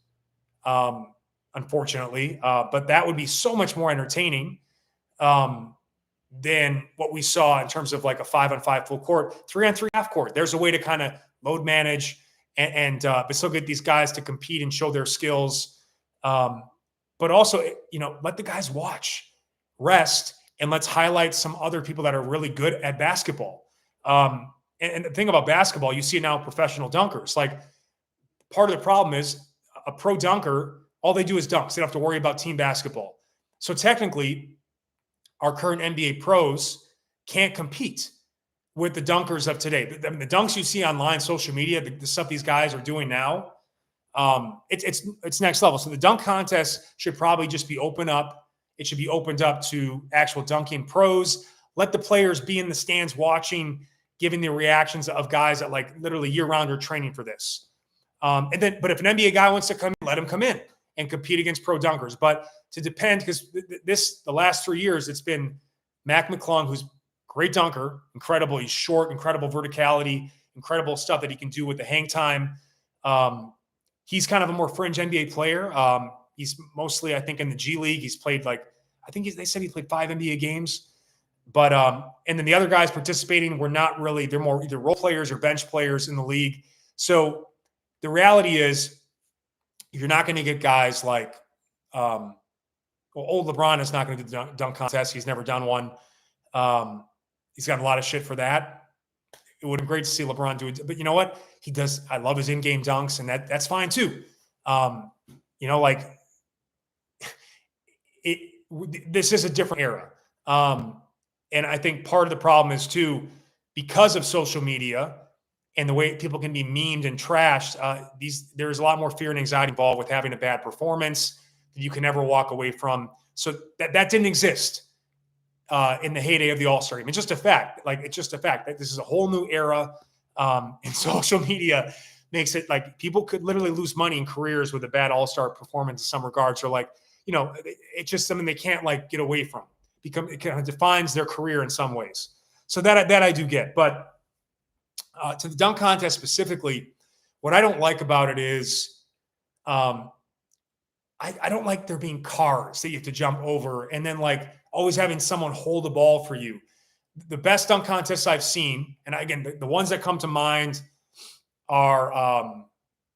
unfortunately. But that would be so much more entertaining than what we saw in terms of like a 5-on-5 full court, 3-on-3 half court. There's a way to kind of load manage but still get these guys to compete and show their skills. But also, let the guys watch, rest, and let's highlight some other people that are really good at basketball. And the thing about basketball, you see it now with professional dunkers. Like, part of the problem is a pro dunker, all they do is dunk. So they don't have to worry about team basketball. So technically, our current NBA pros can't compete with the dunkers of today. The dunks you see online, social media, the stuff these guys are doing now, it's next level. So the dunk contest should probably just be open up. It should be opened up to actual dunking pros. Let the players be in the stands watching, giving the reactions of guys that like literally year round are training for this. But if an NBA guy wants to come in, let him come in and compete against pro dunkers. But to depend, because the last 3 years, it's been Mac McClung, who's great dunker, incredible. He's short, incredible verticality, incredible stuff that he can do with the hang time. He's kind of a more fringe NBA player. He's mostly, I think, in the G League. He's played they said he played 5 NBA games. But and then the other guys participating were not really, they're more either role players or bench players in the league. So the reality is you're not going to get guys like, old LeBron is not going to do the dunk contest. He's never done one. He's got a lot of shit for that. It would have been great to see LeBron do it. But you know what? He does. I love his in-game dunks, and that's fine too. This is a different era. And I think part of the problem is too, because of social media and the way people can be memed and trashed, there's a lot more fear and anxiety involved with having a bad performance that you can never walk away from. So that didn't exist in the heyday of the All-Star game. It's just a fact. It's just a fact that this is a whole new era. And social media makes it like people could literally lose money in careers with a bad All-Star performance in some regards, or it's just something they can't get away from. It kind of defines their career in some ways. So that I do get. But to the dunk contest specifically, what I don't like about it is I don't like there being cars that you have to jump over and then always having someone hold the ball for you. The best dunk contests I've seen, and again, the ones that come to mind are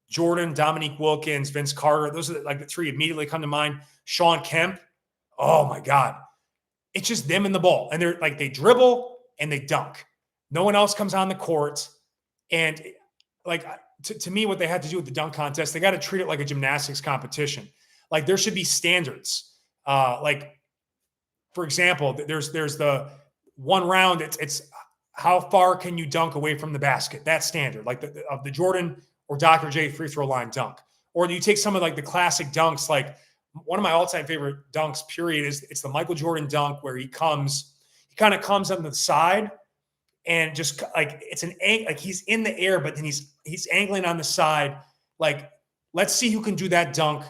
Jordan, Dominique Wilkins, Vince Carter. Those are the three immediately come to mind. Sean Kemp. Oh my God. It's just them and the ball. And they're they dribble and they dunk. No one else comes on the court. And to me, what they had to do with the dunk contest, they got to treat it like a gymnastics competition. There should be standards. For example, there's the one round. It's how far can you dunk away from the basket? That's standard, of the Jordan or Dr. J free throw line dunk. Or you take some of the classic dunks, one of my all-time favorite dunks, period, it's the Michael Jordan dunk where he kind of comes on the side and just it's he's in the air, but then he's angling on the side. Let's see who can do that dunk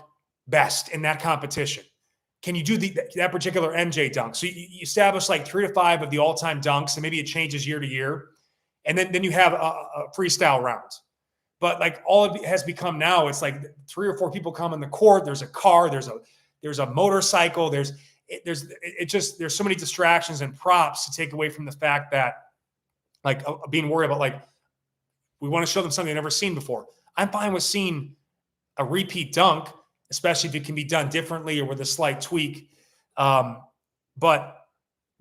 best in that competition. Can you do that particular MJ dunk? So you establish 3 to 5 of the all-time dunks, and maybe it changes year to year. And then you have a freestyle round. But all it has become now, it's 3 or 4 people come in the court. There's a car. There's a motorcycle. There's so many distractions and props to take away from the fact that being worried about we want to show them something they've never seen before. I'm fine with seeing a repeat dunk, especially if it can be done differently or with a slight tweak. But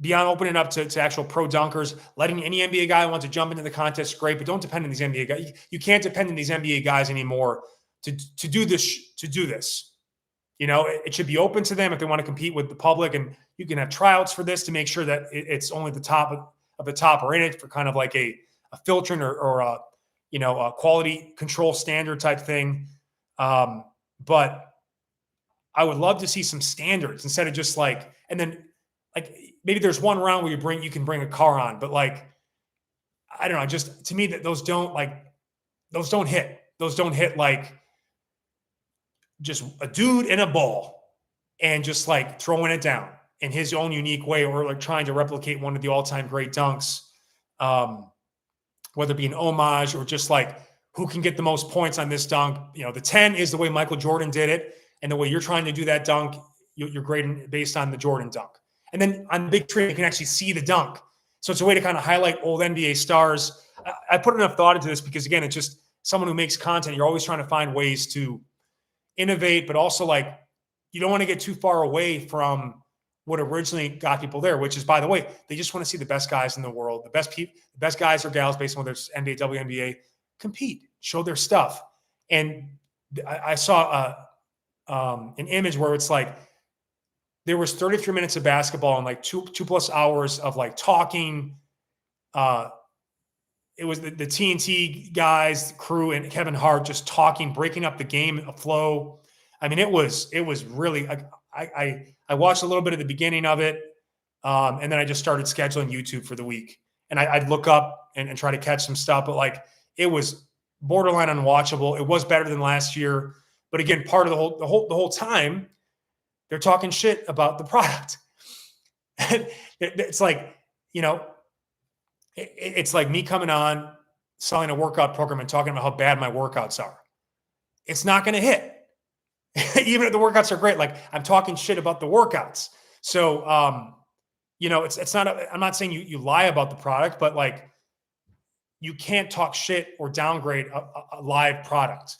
beyond opening up to actual pro dunkers, letting any NBA guy want to jump into the contest, great, but don't depend on these NBA guys. You can't depend on these NBA guys anymore to do this. It should be open to them if they want to compete with the public, and you can have tryouts for this to make sure that it's only the top of the top are in it for kind of a filtering or a, a quality control standard type thing. But I would love to see some standards instead of just like, and then like maybe there's one round where you can bring a car on, but like, I don't know, just to me that those don't hit. Those don't hit like just a dude in a ball and just like throwing it down in his own unique way, or like trying to replicate one of the all-time great dunks, whether it be an homage or just like who can get the most points on this dunk. The 10 is the way Michael Jordan did it, and the way you're trying to do that dunk, you're grading based on the Jordan dunk. And then on the big screen, you can actually see the dunk. So it's a way to kind of highlight old NBA stars. I put enough thought into this because, again, it's just someone who makes content. You're always trying to find ways to innovate, but also like you don't want to get too far away from what originally got people there, which is, by the way, they just want to see the best guys in the world, the best guys or gals, based on whether it's NBA, WNBA, compete, show their stuff. And I saw an image where it's like there was 33 minutes of basketball and like two plus hours of like talking. It was the TNT guys, the crew, and Kevin Hart just talking, breaking up the game, a flow. I mean, it was really. I watched a little bit of the beginning of it, and then I just started scheduling YouTube for the week. And I'd look up and try to catch some stuff, but like it was borderline unwatchable. It was better than last year, but again, part of the whole time, they're talking shit about the product. It's like, it's like me coming on, selling a workout program and talking about how bad my workouts are. It's not going to hit. Even if the workouts are great, like I'm talking shit about the workouts. So, it's not, I'm not saying you lie about the product, but like you can't talk shit or downgrade a live product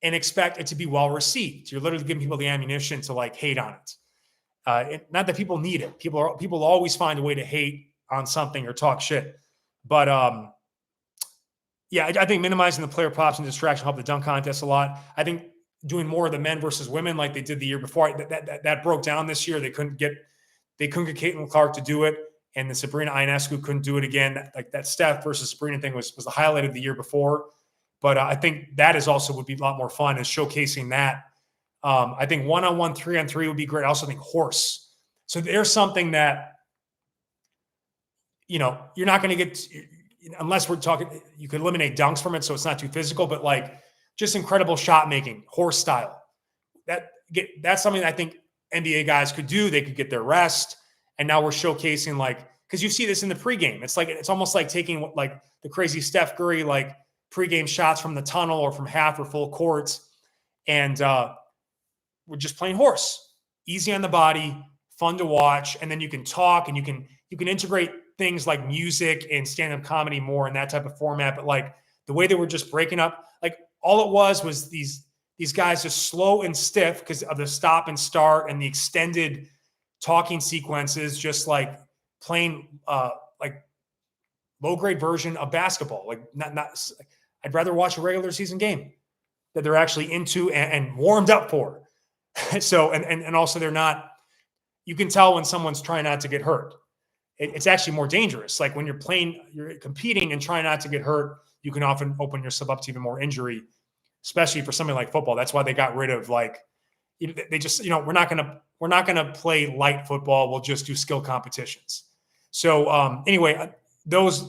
and expect it to be well received. You're literally giving people the ammunition to like hate on it. Not that people need it. People always find a way to hate on something or talk shit. But I think minimizing the player props and distraction helped the dunk contest a lot. I think doing more of the men versus women like they did the year before, that broke down this year. They couldn't get Caitlin Clark to do it, and the Sabrina Ionescu couldn't do it again. Like that Steph versus Sabrina thing was the highlight of the year before. But I think that is also would be a lot more fun, is showcasing that. I think 1-on-1, 3-on-3 would be great. I also think horse. So there's something that, you're not going to get, unless we're talking, you could eliminate dunks from it so it's not too physical, but like just incredible shot making, horse style. That's something that I think NBA guys could do. They could get their rest. And now we're showcasing, like, because you see this in the pregame. It's almost like taking like the crazy Steph Curry, like pregame shots from the tunnel or from half or full courts. And we're just playing horse, easy on the body, fun to watch. And then you can talk and you can integrate things like music and stand-up comedy more in that type of format. But like the way they were just breaking up, like all it was these guys just slow and stiff because of the stop and start and the extended talking sequences, just like playing like low-grade version of basketball. Like not I'd rather watch a regular season game that they're actually into and warmed up for. So, and also they're not, you can tell when someone's trying not to get hurt. It's actually more dangerous. Like when you're competing and trying not to get hurt, you can often open yourself up to even more injury, especially for something like football. That's why they got rid of they just, we're not going to play light football. We'll just do skill competitions. So anyway, if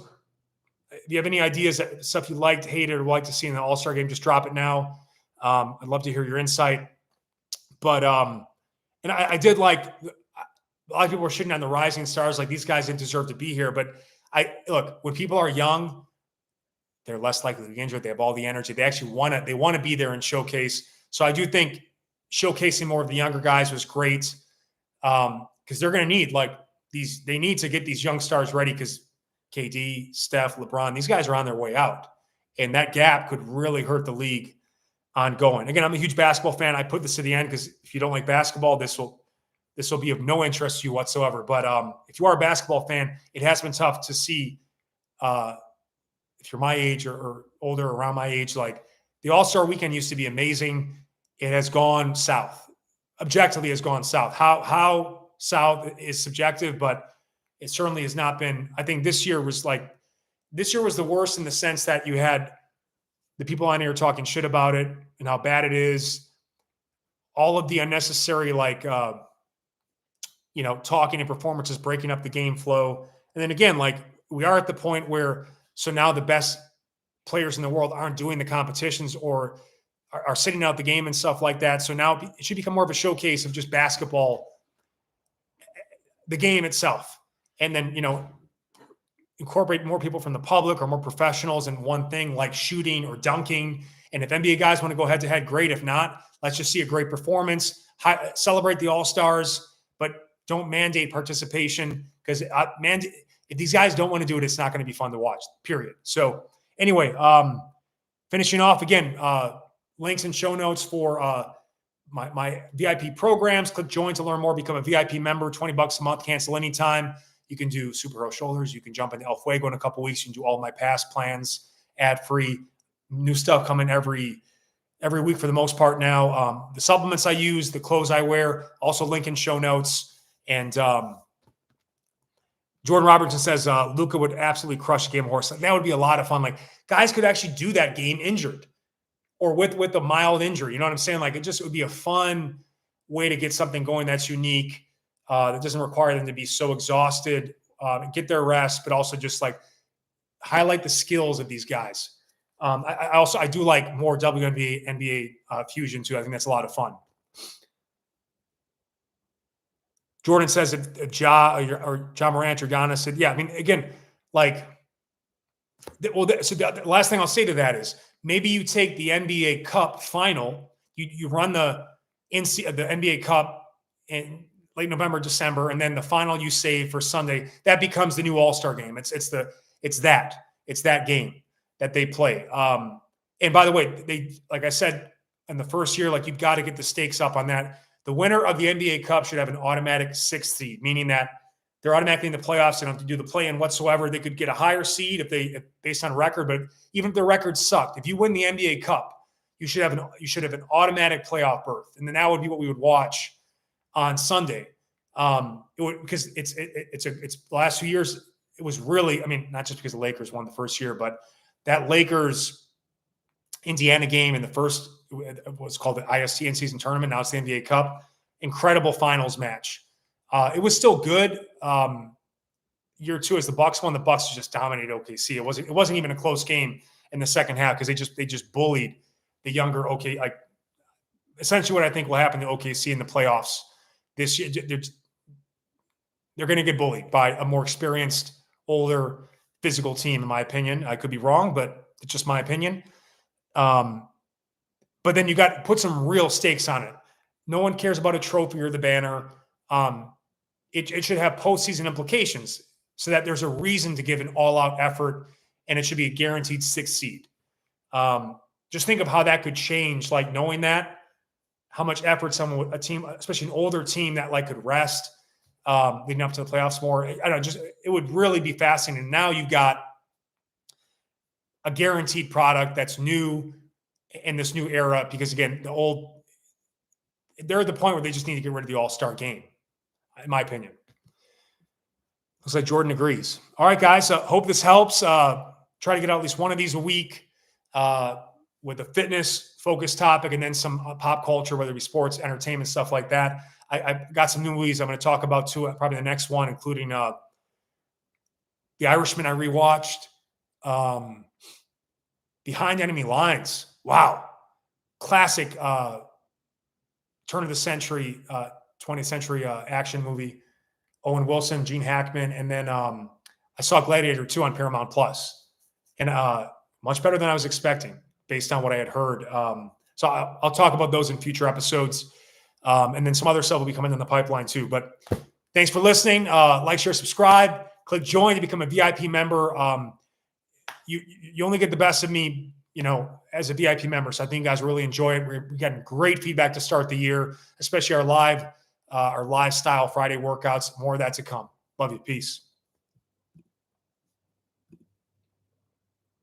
you have any ideas, stuff you liked, hated, or would like to see in the All-Star game, just drop it now. I'd love to hear your insight. But and I did like, a lot of people were shitting on the rising stars, like these guys didn't deserve to be here. But look, when people are young, they're less likely to be injured. They have all the energy. They actually want to be there and showcase. So I do think showcasing more of the younger guys was great, because they're going to need they need to get these young stars ready, because KD, Steph, LeBron, these guys are on their way out, and that gap could really hurt the league ongoing. Again, I'm a huge basketball fan. I put this to the end because if you don't like basketball, this will be of no interest to you whatsoever. But if you are a basketball fan, it has been tough to see, if you're my age or older, around my age, like the All-Star weekend used to be amazing. It has gone south. Objectively has gone south. How south is subjective, but it certainly has not been. I think this year was like this year was the worst in the sense that you had the people on here talking shit about it and how bad it is. All of the unnecessary, like, talking and performances, breaking up the game flow. And then again, like, we are at the point where, so now the best players in the world aren't doing the competitions or are sitting out the game and stuff like that. So now it should become more of a showcase of just basketball, the game itself. And then, incorporate more people from the public or more professionals in one thing like shooting or dunking. And if NBA guys want to go head to head, great. If not, let's just see a great performance, celebrate the All-Stars, but don't mandate participation, because if these guys don't want to do it, it's not going to be fun to watch, period. So anyway, finishing off again, links and show notes for my VIP programs. Click join to learn more, become a VIP member, $20 a month, cancel anytime. You can do Superhero Shoulders. You can jump into El Fuego in a couple weeks. You can do all my past plans, ad-free, new stuff coming every week for the most part now. The supplements I use, the clothes I wear, also link in show notes. And Jordan Robertson says Luka would absolutely crush a game of horse. That would be a lot of fun. Like, guys could actually do that game injured or with a mild injury. You know what I'm saying? Like, it would be a fun way to get something going that's unique. That doesn't require them to be so exhausted, and get their rest, but also just like highlight the skills of these guys. I do like more WNBA, NBA fusion too. I think that's a lot of fun. Jordan says if Ja Morant or Giannis said, yeah, I mean, again, like, so the last thing I'll say to that is maybe you take the NBA Cup final, you run the NBA Cup in late November, December, and then the final you save for Sunday. That becomes the new All-Star game. It's that game that they play. And by the way, they, like I said, in the first year, like, you've got to get the stakes up on that. The winner of the NBA Cup should have an automatic 6th seed, meaning that they're automatically in the playoffs. They don't have to do the play-in whatsoever. They could get a higher seed if based on record, but even if their record sucked, if you win the NBA Cup, you should have an automatic playoff berth, and then that would be what we would watch on Sunday. Because it's the last 2 years, it was really, I mean, not just because the Lakers won the first year, but that Lakers Indiana game in the first, what's called the IST in-season tournament, now it's the NBA Cup, incredible finals match. It was still good. Year two, as the Bucks won, the Bucks just dominated OKC. It wasn't even a close game in the second half, because they just bullied the younger OKC. Like, essentially what I think will happen to OKC in the playoffs this year, they're going to get bullied by a more experienced, older, physical team, in my opinion. I could be wrong, but it's just my opinion. But then you got to put some real stakes on it. No one cares about a trophy or the banner. It should have postseason implications, so that there's a reason to give an all-out effort, and it should be a guaranteed 6th seed. Just think of how that could change, like, knowing that, how much effort a team, especially an older team that like could rest leading up to the playoffs more. I don't know, it would really be fascinating. Now you've got a guaranteed product that's new in this new era, because again, they're at the point where they just need to get rid of the All-Star game, in my opinion. Looks like Jordan agrees. All right, guys. Hope this helps. Try to get out at least one of these a week with a fitness-focused topic, and then some pop culture, whether it be sports, entertainment, stuff like that. I've got some new movies I'm going to talk about too, probably the next one, including The Irishman I rewatched, Behind Enemy Lines. Wow. Classic turn of the century, 20th century action movie. Owen Wilson, Gene Hackman. And then I saw Gladiator 2 on Paramount Plus, and much better than I was expecting based on what I had heard. So I'll talk about those in future episodes. And then some other stuff will be coming in the pipeline too. But thanks for listening. Like, share, subscribe. Click join to become a VIP member. You only get the best of me, as a VIP member. So I think you guys really enjoy it. We're getting great feedback to start the year, especially our live style Friday workouts. More of that to come. Love you. Peace.